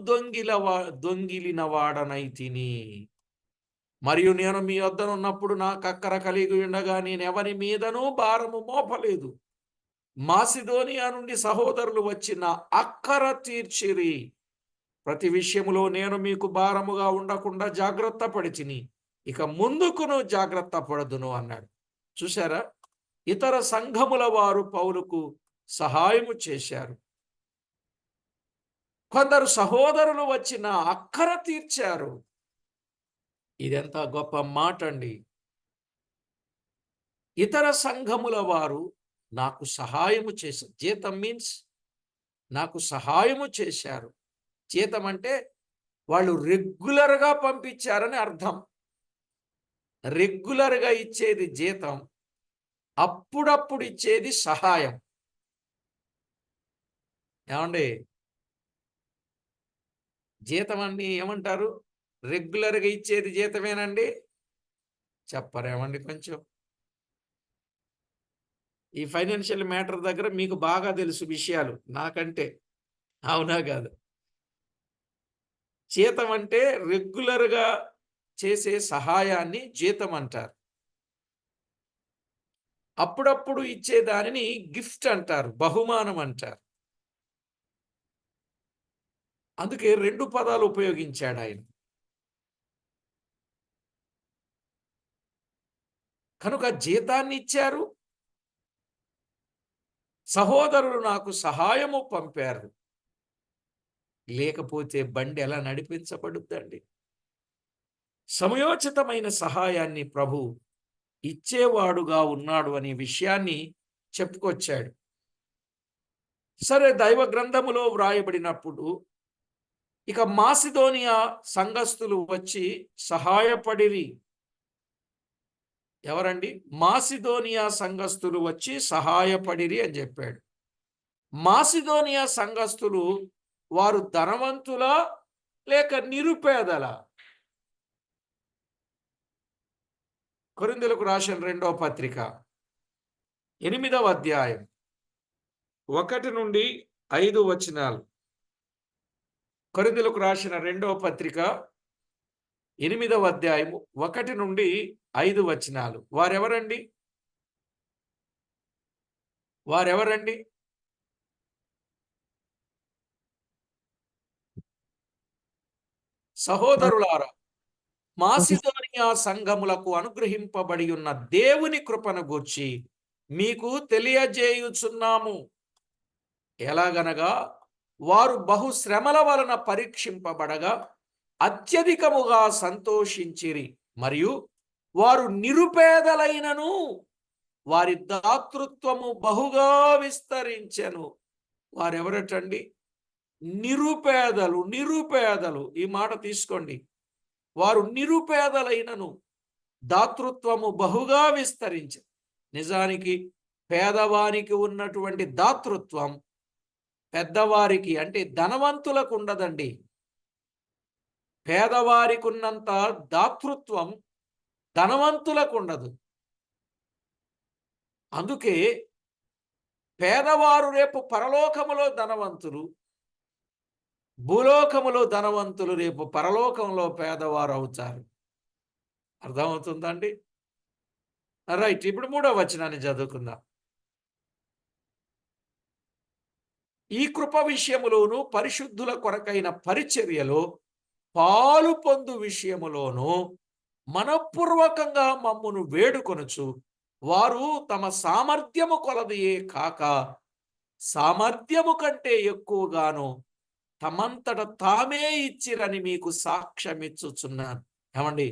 దొంగిలిన వాడనైతిని. మరియు నేను మీ వద్దనున్నప్పుడు నాకు అక్కర కలిగి ఉండగా నేను ఎవరి మీదనూ భారము మోపలేదు. మాసిదోనియా నుండి సహోదరులు వచ్చి నా అక్కర తీర్చిరి. ప్రతి విషయములో నేను మీకు భారముగా ఉండకుండా జాగ్రత్త పడితిని, ఇక ముందుకును జాగ్రత్త పడదును అన్నాడు. చూసారా, ఇతర సంఘముల వారు పౌలుకు సహాయము చేశారు. కొందరు సహోదరులు వచ్చి నా అక్కర తీర్చారు. ఇదెంత గొప్ప మాట అండి. ఇతర సంఘముల వారు నాకు సహాయము చేశారు. జీతం మీన్స్ నాకు సహాయము చేశారు. జీతం అంటే వాళ్ళు రెగ్యులర్గా పంపించారని అర్థం. రెగ్యులర్గా ఇచ్చేది జీతం, అప్పుడప్పుడు ఇచ్చేది సహాయం. ఏమండి, జీతం అన్ని ఏమంటారు? రెగ్యులర్గా ఇచ్చేది జీతమేనండి? చెప్పరేమండి కొంచెం? ఈ ఫైనాన్షియల్ మ్యాటర్ దగ్గర మీకు బాగా తెలుసు విషయాలు నాకంటే, అవునా కాదు? జీతం అంటే రెగ్యులర్గా చేసే సహాయాన్ని జీతం అంటారు. అప్పుడప్పుడు ఇచ్చే దానిని గిఫ్ట్ అంటారు, బహుమానం అంటారు. అందుకే 2 పదాలు ఉపయోగించాడు ఆయన. కనుక జీతాన్ని ఇచ్చారు, సహోదరులు నాకు సహాయము పంపారు. లేకపోతే బండి ఎలా నడిపించబడుద్దండి? సమయోచితమైన సహాయాన్ని ప్రభు ఇచ్చేవాడుగా ఉన్నాడు అనే విషయాన్ని చెప్పుకొచ్చాడు. సరే, దైవ గ్రంథములో వ్రాయబడినప్పుడు ఇక మాసిదోనియా సంఘస్థులు వచ్చి సహాయపడిరి. ఎవరండి? మాసిదోనియా సంఘస్థులు వచ్చి సహాయపడిరి అని చెప్పాడు. మాసిదోనియా సంఘస్థులు వారు ధనవంతులా లేక నిరుపేదలా? కొరింథీయులకు రాసిన 2వ పత్రిక 8వ అధ్యాయం 1 నుండి 5 వచనాలు. కొరింథీయులకు రాసిన 2వ పత్రిక 8వ అధ్యాయము 1 నుండి 5 వచనాలు. వారెవరండి? సహోదరులారా, మాసిదోనియా సంఘములకు అనుగ్రహింపబడి ఉన్న దేవుని కృపను గూర్చి మీకు తెలియజేయుచున్నాము. ఎలాగనగా వారు బహుశ్రమల వలన పరీక్షింపబడగా అత్యధికముగా సంతోషించిరి, మరియు వారు నిరుపేదలైనను వారి దాతృత్వము బహుగా విస్తరించెను. వారెవరటండి? నిరుపేదలు. ఈ మాట తీసుకోండి. వారు నిరుపేదలైనను దాతృత్వము బహుగా విస్తరించెను. నిజానికి పేదవారికి ఉన్నటువంటి దాతృత్వం పెద్దవారికి అంటే ధనవంతులకు ఉండదండి. పేదవారికి ఉన్నంత దాతృత్వం ధనవంతులకు ఉండదు. అందుకే పేదవారు రేపు పరలోకములో ధనవంతులు, భూలోకములో ధనవంతులు రేపు పరలోకంలో పేదవారు అవుతారు. అర్థమవుతుందండి? రైట్. ఇప్పుడు 3వ వచనాన్ని చదువుకుందాం. ఈ కృప విషయములోను పరిశుద్ధుల కొరకైన పరిచర్యలో పాలు పొందు విషయములోను మనఃపూర్వకంగా మమ్మును వేడుకొనుచు వారు తమ సామర్థ్యము కొలదియే కాక సామర్థ్యము కంటే ఎక్కువగాను తమంతట తామే ఇచ్చిరని మీకు సాక్ష్యమిచ్చుచున్నాను. ఏమండి?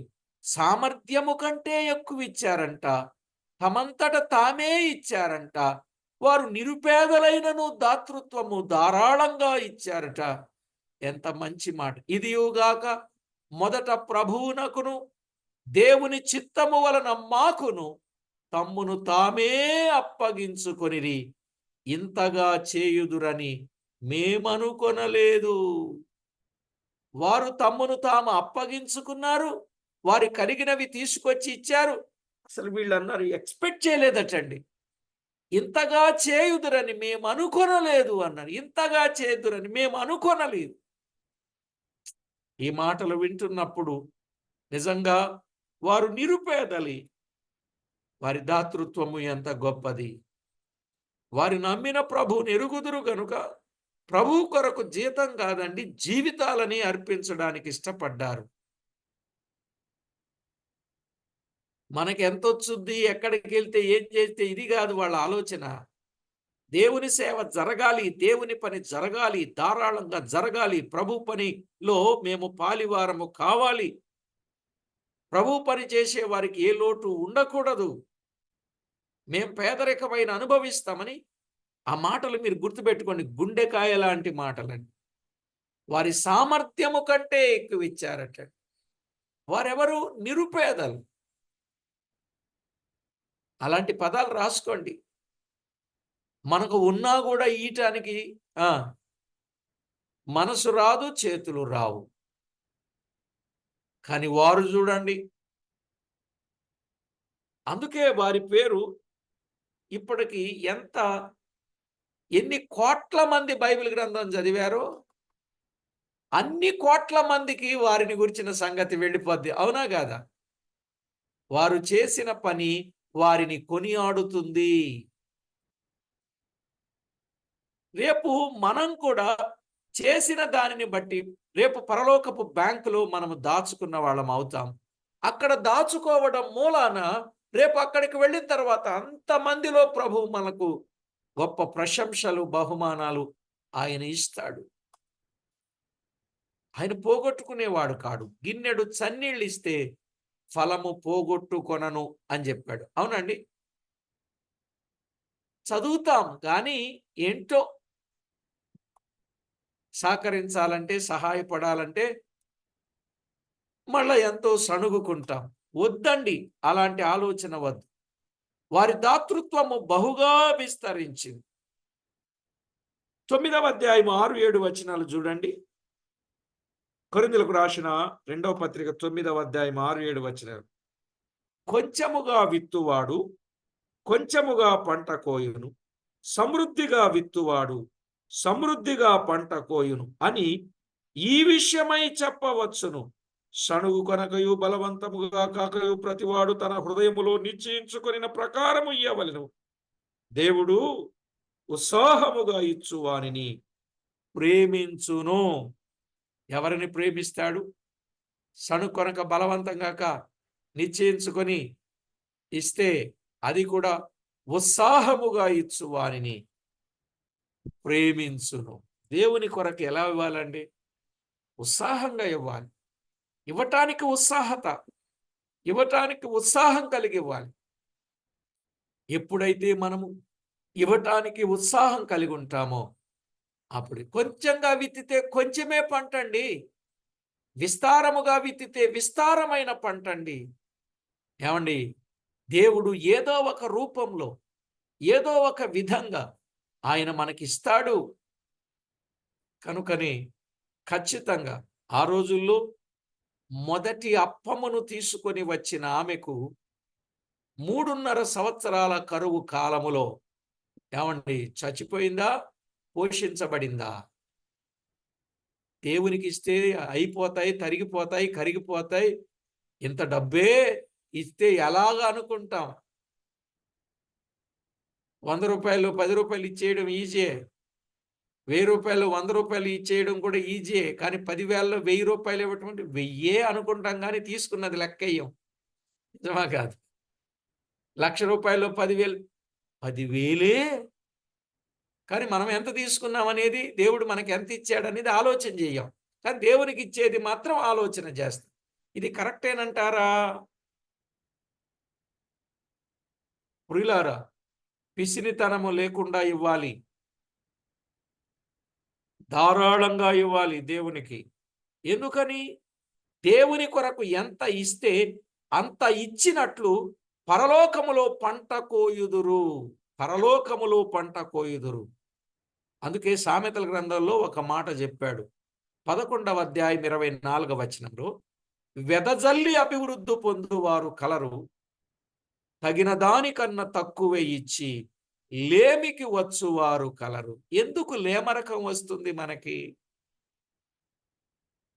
సామర్థ్యము కంటే ఎక్కువ ఇచ్చారంట, తమంతట తామే ఇచ్చారంట. వారు నిరుపేదలైనను దాతృత్వము ధారాళంగా ఇచ్చారట. ఎంత మంచి మాట! ఇదియుగాక మొదట ప్రభువునకును దేవుని చిత్తము వలన మాకును తమ్మును తామే అప్పగించుకొనిరి. ఇంతగా చేయుదురని మేమనుకొనలేదు. వారు తమ్మును తాము అప్పగించుకున్నారు, వారి కలిగినవి తీసుకొచ్చి ఇచ్చారు. అసలు వీళ్ళన్నారు ఎక్స్పెక్ట్ చేయలేదటండి. ఇంతగా చేయుదురని మేము అనుకొనలేదు అన్నారు. ఇంతగా చేయుదురని మేము అనుకొనలేదు. ఈ మాటలు వింటున్నప్పుడు నిజంగా వారు నిరుపేదలి, వారి దాతృత్వము ఎంత గొప్పది! వారి నమ్మిన ప్రభువుని ఎరుగుదురు గనుక ప్రభువు కొరకు జీతం కాదండి, జీవితాలని అర్పించడానికి ఇష్టపడ్డారు. మనకి ఎంత వచ్చుద్ది, ఎక్కడికి వెళ్తే ఏం చేస్తే, ఇది కాదు వాళ్ళ ఆలోచన. దేవుని సేవ జరగాలి, దేవుని పని జరగాలి, ధారాళంగా జరగాలి. ప్రభు పనిలో మేము పాలివారము కావాలి. ప్రభు పని చేసే వారికి ఏ లోటు ఉండకూడదు. మేం పేదరికమైన అనుభవిస్తామని ఆ మాటలు మీరు గుర్తుపెట్టుకోండి. గుండెకాయ లాంటి మాటలండి. వారి సామర్థ్యము కంటే ఎక్కువ ఇచ్చారట. వారెవరు? నిరుపేదలు. అలాంటి పదాలు రాసుకోండి. మనకు ఉన్నా కూడా ఈయటానికి మనసు రాదు, చేతులు రావు. కానీ వారు చూడండి, అందుకే వారి పేరు ఇప్పటికి ఎన్ని కోట్ల మంది బైబిల్ గ్రంథం చదివారో అన్ని కోట్ల మందికి వారిని గురించిన సంగతి వెళ్ళిపోద్ది. అవునా కాదా? వారు చేసిన పని వారిని కొనియాడుతుంది. రేపు మనం కూడా చేసిన దానిని బట్టి రేపు పరలోకపు బ్యాంకులో మనము దాచుకున్న వాళ్ళం అవుతాం. అక్కడ దాచుకోవడం మూలాన రేపు అక్కడికి వెళ్ళిన తర్వాత అంతమందిలో ప్రభువు మనకు గొప్ప ప్రశంసలు, బహుమానాలు ఆయన ఇస్తాడు. ఆయన పోగొట్టుకునేవాడు కాడు. గిన్నెడు చన్నీళ్ళు ఇస్తే ఫలము పోగొట్టుకొనను అని చెప్పాడు. అవునండి. చదువుతాం కానీ ఏంటో సహకరించాలంటే, సహాయపడాలంటే మళ్ళా ఎంతో సణుగుకుంటాం. వద్దండి, అలాంటి ఆలోచన వద్దు. వారి దాతృత్వము బహుగా విస్తరించింది. 9వ అధ్యాయం 6, 7 వచనాలు చూడండి. కొరింథీయులకు రాసిన 2వ పత్రిక 9వ అధ్యాయం 6, 7 వచనాలు. కొంచెముగా విత్తువాడు కొంచెముగా పంట కోయును, సమృద్ధిగా విత్తువాడు సమృద్ధిగా పంట కోయును అని ఈ విషయమై చెప్పవచ్చును. సణుగు కొనకయు బలవంతముగా కాకయు ప్రతివాడు తన హృదయములో నిశ్చయించుకొనిన ప్రకారము ఇయ్యవలెను. దేవుడు ఉత్సాహముగా ఇచ్చువానిని ప్రేమించును. ఎవరిని ప్రేమిస్తాడు? సణుకొనక బలవంతంగాక నిశ్చయించుకొని ఇస్తే అది కూడా ఉత్సాహముగా ఇచ్చువానిని ప్రేమించును. దేవుని కొరకు ఎలా ఇవ్వాలండి? ఉత్సాహంగా ఇవ్వాలి. ఇవ్వటానికి ఉత్సాహత, ఇవ్వటానికి ఉత్సాహం కలిగి ఇవ్వాలి. ఎప్పుడైతే మనము ఇవ్వటానికి ఉత్సాహం కలిగి ఉంటామో అప్పుడు కొంచెంగా విత్తితే కొంచెమే పంటండి, విస్తారముగా విత్తితే విస్తారమైన పంటండి. ఏమండి, దేవుడు ఏదో ఒక రూపంలో, ఏదో ఒక విధంగా ఆయన మనకిస్తాడు. కనుకనే ఖచ్చితంగా ఆ రోజుల్లో మొదటి అప్పమును తీసుకొని వచ్చిన ఆమెకు 3.5 సంవత్సరాల కరువు కాలములో ఏమండి చచ్చిపోయిందా? పోషించబడిందా? దేవునికి ఇస్తే అయిపోతాయి, తరిగిపోతాయి, కరిగిపోతాయి. ఇంత డబ్బే ఇస్తే ఎలాగా అనుకుంటాం. 100 రూపాయలు 10 రూపాయలు ఇచ్చేయడం ఈజీయే. 1000 రూపాయలు 100 రూపాయలు ఇచ్చేయడం కూడా ఈజీయే. కానీ 10,000లో 1000 రూపాయలు ఇవ్వటం అంటే 1000 అనుకుంటాం కానీ తీసుకున్నది లెక్కయ్యం. నిజమా కాదు? 1,00,000 రూపాయలు 10,000 10,000 కానీ మనం ఎంత తీసుకున్నాం అనేది, దేవుడు మనకి ఎంత ఇచ్చాడనేది ఆలోచన చెయ్యం. కానీ దేవునికి ఇచ్చేది మాత్రం ఆలోచన చేస్తాం. ఇది కరెక్టేనంటారా? ప్రియులారా, పిసినితనము లేకుండా ఇవ్వాలి, ధారాళంగా ఇవ్వాలి దేవునికి. ఎందుకని? దేవుని కొరకు ఎంత ఇస్తే అంత ఇచ్చినట్లు పరలోకములో పంట కోయుదురు, పరలోకములో పంట కోయుదురు. అందుకే సామెతల గ్రంథంలో ఒక మాట చెప్పాడు. 11వ అధ్యాయం 24వ వచనంలో, వెదజల్లి అభివృద్ధి పొందువారు కలరు, తగిన దానికన్నా తక్కువే ఇచ్చి లేమికి వచ్చువారు కలరు. ఎందుకు లేమరకం వస్తుంది మనకి?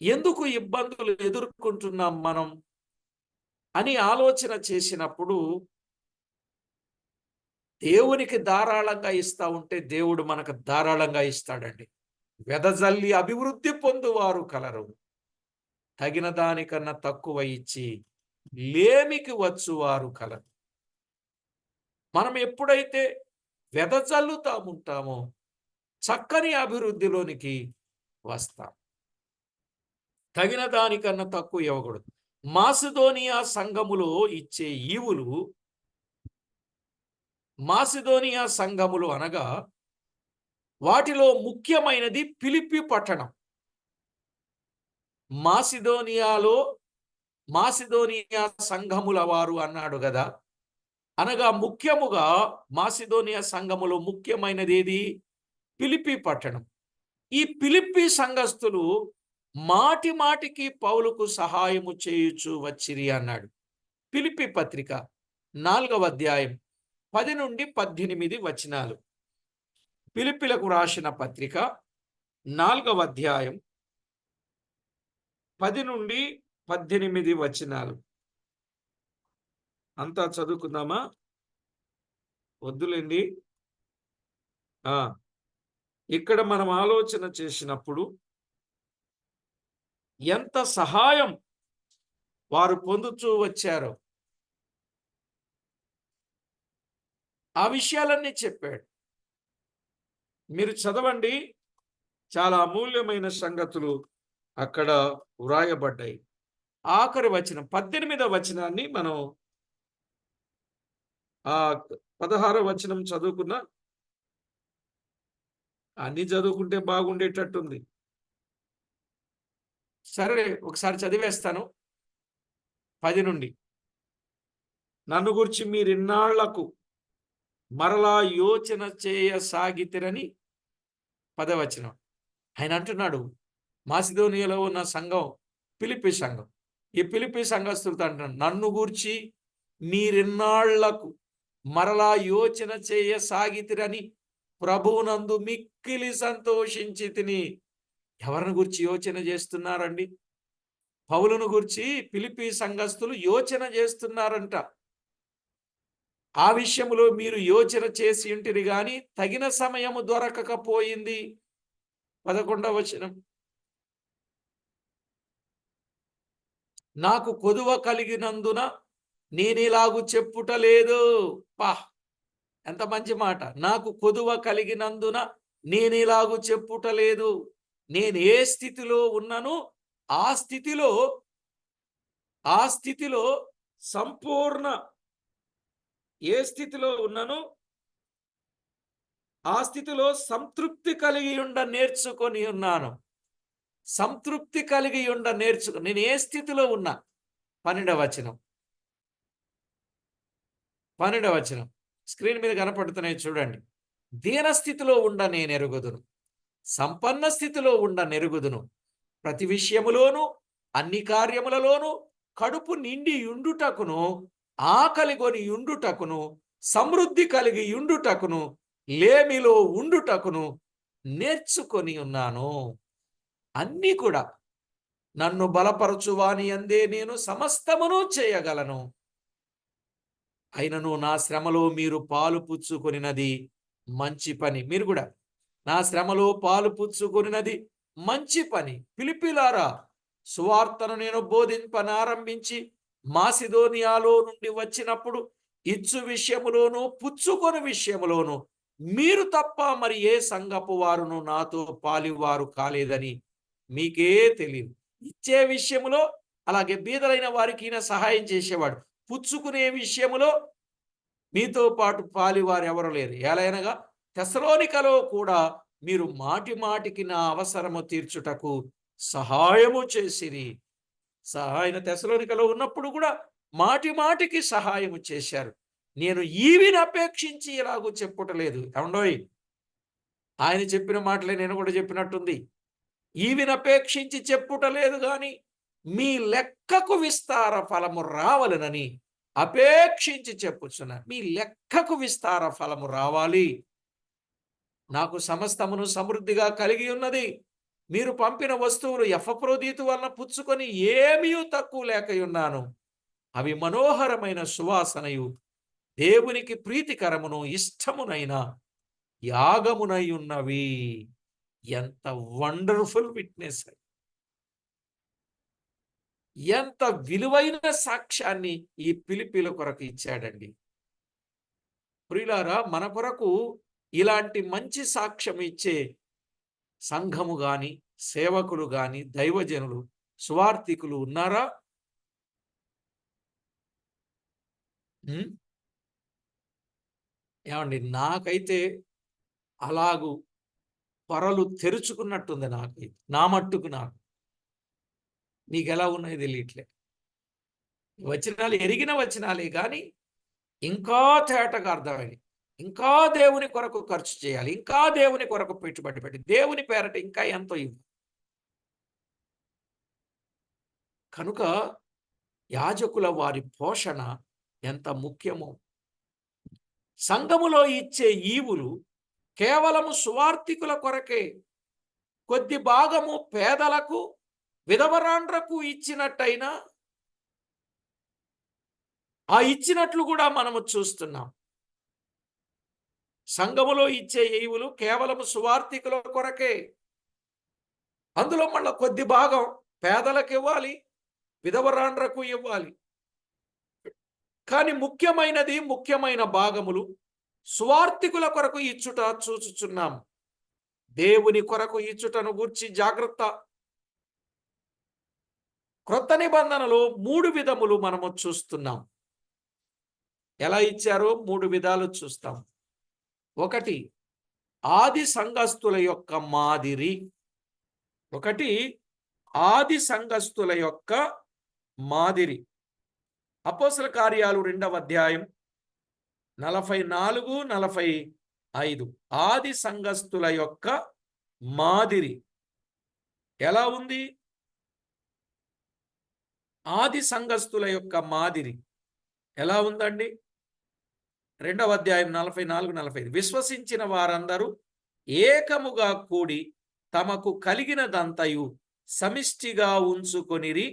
ఎందుకు ఇబ్బందులు ఎదుర్కొంటున్నాం మనం అని ఆలోచన చేసినప్పుడు, దేవునికి ధారాళంగా ఇస్తా ఉంటే దేవుడు మనకు ధారాళంగా ఇస్తాడండి. వెదజల్లి అభివృద్ధి పొందువారు కలరు, తగిన దానికన్నా తక్కువ ఇచ్చి లేమికి వచ్చువారు కలరు. మనం ఎప్పుడైతే వెదజల్లుతా ఉంటామో చక్కని అభివృద్ధిలోనికి వస్తాం. తగిన దానికన్నా తక్కువ ఇవ్వకూడదు. మాసిదోనియా సంఘములో ఇచ్చే ఈవులు, మాసిదోనియా సంఘములు అనగా వాటిలో ముఖ్యమైనది ఫిలిప్పి పట్టణం. మాసిదోనియా సంఘముల వారు అన్నాడు కదా, అనగా ముఖ్యముగా మాసిదోనియా సంఘములో ముఖ్యమైనది ఏది? ఫిలిప్పి పట్టణం. ఈ ఫిలిప్పి సంఘస్థులు మాటి మాటికి పౌలుకు సహాయము చేయుచు వచ్చిరి అన్నాడు. ఫిలిప్పి పత్రిక 4వ అధ్యాయం 10 నుండి 18 వచనాలు. ఫిలిప్పీలకు రాసిన పత్రిక 4వ అధ్యాయం 10 నుండి 18 వచనాలు. అంతా చదువుకుందామా? వద్దులేండి. ఇక్కడ మనం ఆలోచన చేసినప్పుడు ఎంత సహాయం వారు పొందుతూ వచ్చారో ఆ విషయాలన్నీ చెప్పాడు. మీరు చదవండి, చాలా అమూల్యమైన సంగతులు అక్కడ వ్రాయబడ్డాయి. ఆఖరి వచనం 18వ వచనాన్ని మనం 16వ వచనం చదువుకున్నా అన్ని చదువుకుంటే బాగుండేటట్టుంది. సరే, ఒకసారి చదివేస్తాను 10 నుండి. నన్ను గురించి మీరిన్నాళ్లకు మరలా యోచన చేయసాగితిరని 10వ వచనం. ఆయన అంటున్నాడు, మాసిదోనియాలో ఉన్న సంఘం ఫిలిప్పీ సంఘం. ఈ ఫిలిప్పీ సంఘస్థులతో అంటున్నాడు, నన్ను గూర్చి మీరిన్నాళ్లకు మరలా యోచన చేయసాగితిరని ప్రభువునందు మిక్కిలి సంతోషించి తిని. ఎవరిని గురించి యోచన చేస్తున్నారండి? పౌలును గురించి ఫిలిప్పీ సంఘస్థులు యోచన చేస్తున్నారంట. ఆ విషయంలో మీరు యోచన చేసి ఉంటిరి గాని తగిన సమయము దొరకకపోయింది. 11వ వచనం. నాకు కొదువ కలిగినందున నేనిలాగు చెప్పుట లేదు. పా, ఎంత మంచి మాట. నాకు కొదువ కలిగినందున నేనిలాగు చెప్పుట లేదు. నేను ఏ స్థితిలో ఉన్నానో ఆ స్థితిలో సంపూర్ణ, ఏ స్థితిలో ఉన్నానో ఆ స్థితిలో సంతృప్తి కలిగి నేర్చుకొని ఉన్నాను. సంతృప్తి కలిగి నేను ఏ స్థితిలో ఉన్నా. 12వ వచనం స్క్రీన్ మీద కనపడుతున్నాయి చూడండి. దీన స్థితిలో నేను ఎరుగుదును, సంపన్న స్థితిలో నెరుగుదును. ప్రతి విషయములోను అన్ని కార్యములలోను కడుపు నిండి యుండుటకును, ఆకలి కొని యుండుటకును, సమృద్ధి కలిగి యుండుటకును, లేమిలో ఉండుటకును నేర్చుకొని ఉన్నాను. అన్నీ కూడా నన్ను బలపరచువాని అందే నేను సమస్తమును చేయగలను. అయినను నా శ్రమలో మీరు పాలు పుచ్చుకొనినది మంచి పని. మీరు కూడా నా శ్రమలో పాలు పుచ్చుకొనినది మంచి పని. ఫిలిప్పీలారా, సువార్తను నేను బోధింపనారంభించి మాసిదోనియాలో నుండి వచ్చినప్పుడు ఇచ్చు విషయములోను పుచ్చుకొని విషయములోను మీరు తప్ప మరి ఏ సంఘపు వారును నాతో పాలివారు కాలేదని మీకే తెలియదు. ఇచ్చే విషయములో అలాగే బీదలైన వారికి ఈయన సహాయం చేసేవాడు. పుచ్చుకునే విషయములో మీతో పాటు పాలివారు ఎవరు లేరు. ఎలయనగా తెస్సలోనికలో కూడా మీరు మాటి మాటికి నా అవసరము తీర్చుటకు సహాయము చేసిరి. ఆయన తెస్సలోనికలో ఉన్నప్పుడు కూడా మాటి మాటికి సహాయము చేశారు. నేను ఈవిని అపేక్షించి ఇలాగూ చెప్పుటలేదు. ఏమండోయ్, ఆయన చెప్పిన మాటలే నేను కూడా చెప్పినట్టుంది. ఈవిని అపేక్షించి చెప్పుటలేదు గాని మీ లెక్కకు విస్తార ఫలము రావాలనని అపేక్షించి చెప్పుచున్నా. మీ లెక్కకు విస్తార ఫలము రావాలి. నాకు సమస్తమును సమృద్ధిగా కలిగి ఉన్నది. మీరు పంపిన వస్తువులు ఎఫ్రోదీతు వలన పుచ్చుకొని ఏమీ తక్కువ లేకయున్నాను. అవి మనోహరమైన సువాసనయు దేవునికి ప్రీతికరమును ఇష్టమునైన యాగమునై ఉన్నవి. ఎంత వండర్ఫుల్ విట్నెస్! ఎంత విలువైన సాక్ష్యాన్ని ఈ ఫిలిప్పీల కొరకు ఇచ్చాడండి. ప్రియులారా, మన కొరకు ఇలాంటి మంచి సాక్ష్యం ఇచ్చే సంఘము గాని, సేవకులు గాని, దైవజనులు, సువార్థికులు ఉన్నారా? ఏమండి, నాకైతే అలాగూ పొరలు తెరుచుకున్నట్టుంది. నాకైతే నా మట్టుకు నాకు. నీకెలా ఉన్నాయి తెలియట్లే. వచనాలు ఎరిగిన వచనాలే కానీ ఇంకా తేటగా అర్థమైంది. ఇంకా దేవుని కొరకు ఖర్చు చేయాలి, ఇంకా దేవుని కొరకు పెట్టుబడి పెట్టి దేవుని పేరట ఇంకా ఎంతో ఇవ్వు. కనుక యాజకుల వారి పోషణ ఎంత ముఖ్యమో. సంఘములో ఇచ్చే ఈవులు కేవలము సువార్థికుల కొరకే. కొద్ది భాగము పేదలకు, విధవరాండ్రకు ఇచ్చినట్టయినా ఆ ఇచ్చినట్లు కూడా మనము చూస్తున్నాం. సంఘములో ఇచ్చే ఈవులు కేవలం సువార్థికుల కొరకే. అందులో మళ్ళా కొద్ది భాగం పేదలకు ఇవ్వాలి, విధవరాండ్రకు ఇవ్వాలి. కానీ ముఖ్యమైన భాగములు సువార్థికుల కొరకు ఇచ్చుట చూచుచున్నాం. దేవుని కొరకు ఇచ్చుటను గూర్చి జాగ్రత్త. క్రొత్త నిబంధనలో 3 విధములు మనము చూస్తున్నాం. ఎలా ఇచ్చారో 3 విధాలు చూస్తాం. 1 ఆది సంఘస్థుల యొక్క మాదిరి. 1 ఆది సంఘస్థుల యొక్క మాదిరి. అపోస్తల కార్యాలు 2వ అధ్యాయం 44, 45. ఆది సంఘస్థుల యొక్క మాదిరి ఎలా ఉంది? ఆది సంఘస్థుల యొక్క మాదిరి ఎలా ఉందండి? 2వ అధ్యాయం 44, 45. విశ్వసించిన వారందరూ ఏకముగా కూడి తమకు కలిగినదంతయు సమిష్టిగా ఉంచుకొనిరి.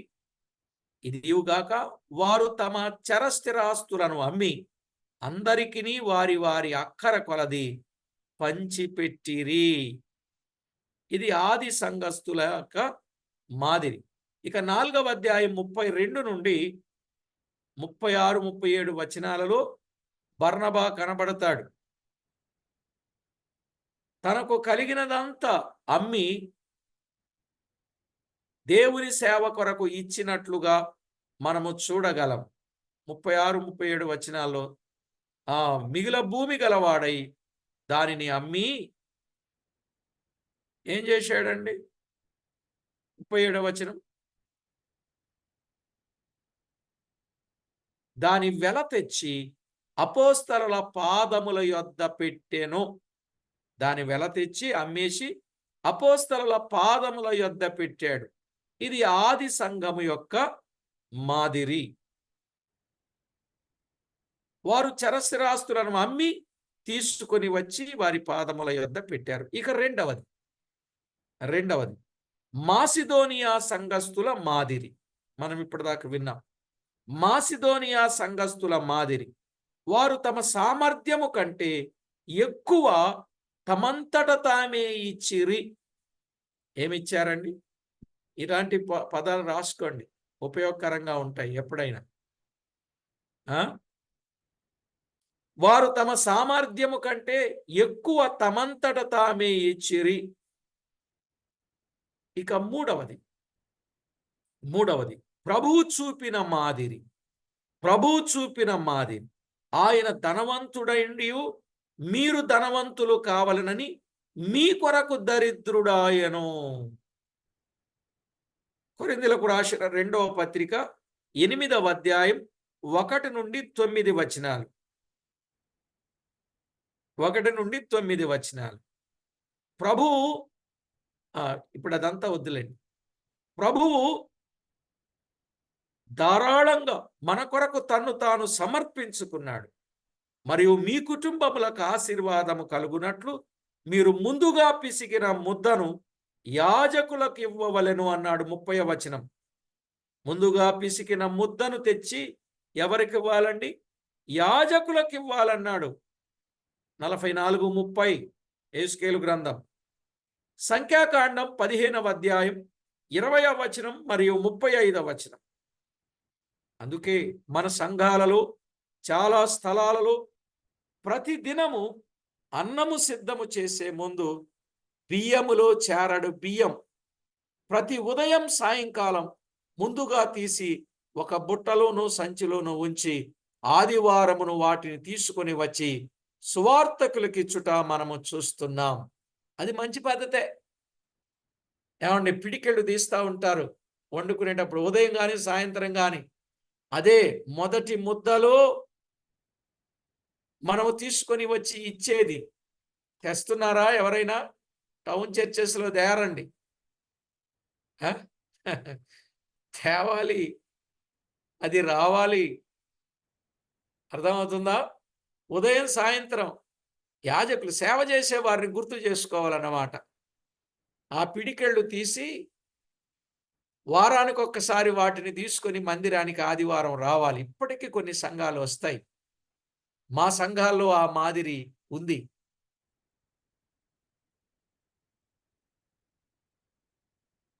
ఇదియుగాక వారు తమ చరస్థిరాస్తులను అమ్మి అందరికిని వారి వారి అక్కర కొలది పంచిపెట్టిరి. ఇది ఆది సంఘస్థుల యొక్క మాదిరి. ఇక 4వ అధ్యాయం 32 నుండి 36, 37 వచనాలలో బర్నబా కనబడతాడు. తనకు కలిగినదంతా అమ్మి దేవుని సేవ కొరకు ఇచ్చినట్లుగా మనము చూడగలం. 36, 37 వచనాల్లో మిగిల భూమి గలవాడై దానిని అమ్మి ఏం చేశాడండి? 37వ వచనం. దాని వెల తెచ్చి అపోస్తలుల పాదముల యొద్ద పెట్టెను. దాని వెల తెచ్చి అమ్మేసి అపోస్తలుల పాదముల యొద్ద పెట్టాడు. ఇది ఆది సంఘము యొక్క మాదిరి. వారు చరస్థిరాస్తులను అమ్మి తీసుకొని వచ్చి వారి పాదముల యొద్ద పెట్టారు. ఇక రెండవది మాసిదోనియా సంఘస్థుల మాదిరి. మనం ఇప్పటిదాకా విన్నాం. మాసిదోనియా సంఘస్థుల మాదిరి. వారు తమ సామర్థ్యము కంటే ఎక్కువ తమంతట తామే ఇచ్చిరి. ఏమిచ్చారండి? ఇలాంటి పదాలు రాసుకోండి, ఉపయోగకరంగా ఉంటాయి ఎప్పుడైనా. వారు తమ సామర్థ్యము కంటే ఎక్కువ తమంతట తామే ఇచ్చిరి. ఇక మూడవది ప్రభువు చూపిన మాదిరి. ఆయన ధనవంతుడైండి మీరు ధనవంతులు కావాలనని మీ కొరకు దరిద్రుడాయను. కొరింథీయులకు రాసిన 2వ పత్రిక 8వ అధ్యాయం 1 నుండి 9 వచనాలు. 1 నుండి 9 వచనాలు. ప్రభువు ఇప్పుడు అదంతా వద్దులేండి. ప్రభువు ధారాళంగా మన కొరకు తన్ను తాను సమర్పించుకున్నాడు. మరియు మీ కుటుంబములకు ఆశీర్వాదము కలుగునట్లు మీరు ముందుగా పిసికిన ముద్దను యాజకులకు ఇవ్వవలెను అన్నాడు. 30వ వచనం. ముందుగా పిసికిన ముద్దను తెచ్చి ఎవరికి ఇవ్వాలండి? యాజకులకు ఇవ్వాలన్నాడు. 44, 30 యెహెజ్కేలు గ్రంథం. సంఖ్యాకాండం 15వ అధ్యాయం 20వ వచనం మరియు 35వ వచనం. అందుకే మన సంఘాలలో చాలా స్థలాలలో ప్రతి దినము అన్నము సిద్ధము చేసే ముందు బియ్యములో చేరడు బియ్యం ప్రతి ఉదయం సాయంకాలం ముందుగా తీసి ఒక బుట్టలోనూ సంచిలోనూ ఉంచి ఆదివారమును వాటిని తీసుకొని వచ్చి సువార్తకులకు ఇచ్చుట మనము చూస్తున్నాం. అది మంచి పద్ధతే. ఏమండి, పిడికెళ్ళు తీస్తూ ఉంటారు వండుకునేటప్పుడు, ఉదయం కానీ సాయంత్రం కానీ. అదే మొదటి ముద్దలో మనము తీసుకొని వచ్చి ఇచ్చేది. తెస్తున్నారా ఎవరైనా? టౌన్ చర్చెస్లో తేరండి, తేవాలి, అది రావాలి. అర్థమవుతుందా? ఉదయం సాయంత్రం యాజకులు సేవ చేసే వారిని గుర్తు చేసుకోవాలన్నమాట. ఆ పిడికెళ్ళు తీసి వారానికి ఒక్కసారి వాటిని తీసుకొని మందిరానికి ఆదివారం రావాలి. ఇప్పటికీ కొన్ని సంఘాలు వస్తాయి. మా సంఘాల్లో ఆ మాదిరి ఉంది.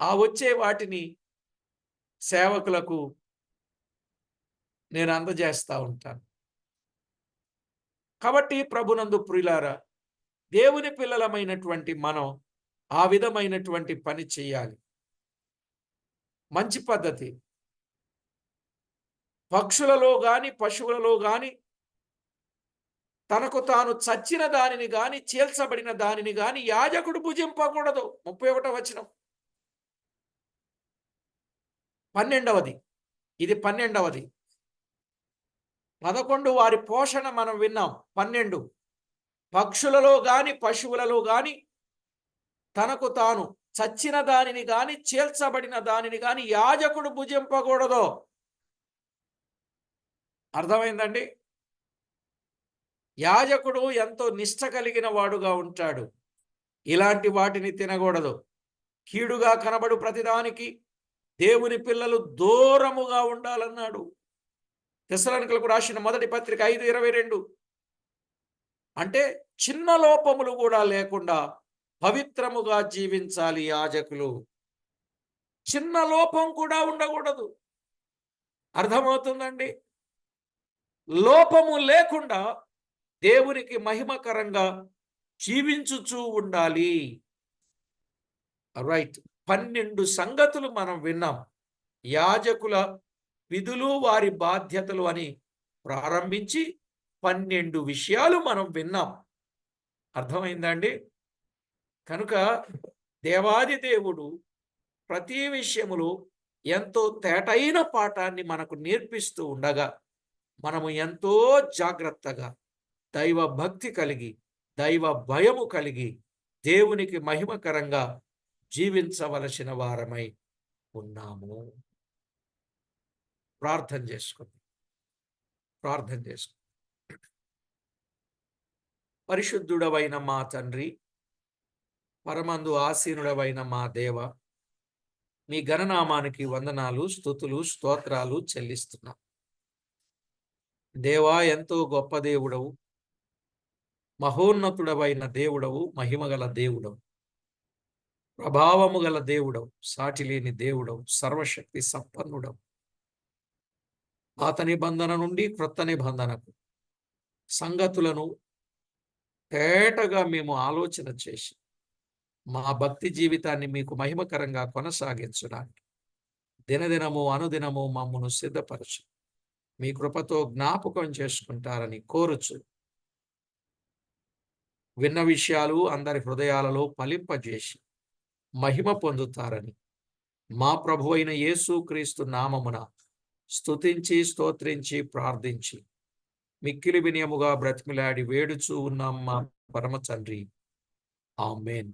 ఆ వచ్చే వాటిని సేవకులకు నేను అందజేస్తా ఉంటాను. కాబట్టి ప్రభునందు ప్రియులారా, దేవుని పిల్లలమైనటువంటి మనం ఆ విధమైనటువంటి పని చేయాలి. మంచి పద్ధతి. పక్షులలో గాని, పశువులలో గాని తనకు తాను చచ్చిన దానిని గాని, చీల్చబడిన దానిని గాని యాజకుడు భుజింపకూడదు. 31వ వచనం. 12వది. ఇది 12వది. 11 వారి పోషణ మనం విన్నాం. 12 పక్షులలో గాని, పశువులలో గాని తనకు తాను చచ్చిన దానిని గాని, చీల్చబడిన దానిని గాని యాజకుడు భుజింపకూడదు. అర్థమైందండి? యాజకుడు ఎంతో నిష్ఠ కలిగిన వాడుగా ఉంటాడు. ఇలాంటి వాటిని తినకూడదు. కీడుగా కనబడు ప్రతిదానికి దేవుని పిల్లలు దూరముగా ఉండాలన్నాడు. తెస్సలోనికలకు రాసిన మొదటి పత్రిక 5:22. అంటే చిన్న లోపములు కూడా లేకుండా పవిత్రముగా జీవించాలి యాజకులు. చిన్న లోపం కూడా ఉండకూడదు. అర్థమవుతుందండి? లోపము లేకుండా దేవునికి మహిమకరంగా జీవించుచూ ఉండాలి. రైట్. 12 సంగతులు మనం విన్నాం. యాజకుల విధులు, వారి బాధ్యతలు అని ప్రారంభించి 12 విషయాలు మనం విన్నాం. అర్థమైందండి? కనుక దేవాది దేవుడు ప్రతి విషయములో ఎంతో తేటైన పాఠాన్ని మనకు నేర్పిస్తూ ఉండగా మనము ఎంతో జాగ్రత్తగా దైవ భక్తి కలిగి, దైవ భయము కలిగి దేవునికి మహిమకరంగా జీవించవలసిన వారమై ఉన్నాము. ప్రార్థన చేసుకుందాం. ప్రార్థన చేసుకుందాం. పరిశుద్ధుడవైన మా తండ్రి, పరమందు ఆసీనుడవైన మా దేవ, మీ ఘననామానికి వందనాలు, స్తుతులు, స్తోత్రాలు చెల్లిస్తున్నాం. దేవా, ఎంతో గొప్ప దేవుడవు, మహోన్నతుడవైన దేవుడవు, మహిమగల దేవుడవు, ప్రభావము గల దేవుడవు, సాటిలేని దేవుడవు, సర్వశక్తి సంపన్నుడవు. పాత నిబంధన నుండి క్రొత్త నిబంధనకు సంగతులను తేటగా మేము ఆలోచన చేసి మా భక్తి జీవితాన్ని మీకు మహిమకరంగా కొనసాగించడానికి దినదినము అనుదినము మమ్మను సిద్ధపరచు మీ కృపతో జ్ఞాపకం చేసుకుంటారని కోరుచు, విన్న విషయాలు అందరి హృదయాలలో ఫలింపజేసి మహిమ పొందుతారని మా ప్రభువైన యేసుక్రీస్తు నామమున స్తుతించి స్తోత్రించి ప్రార్థించి మిక్కిలి వినయముగా బ్రతిమిలాడి వేడుచూ ఉన్నాం మా పరమ తండ్రి. ఆమేన్.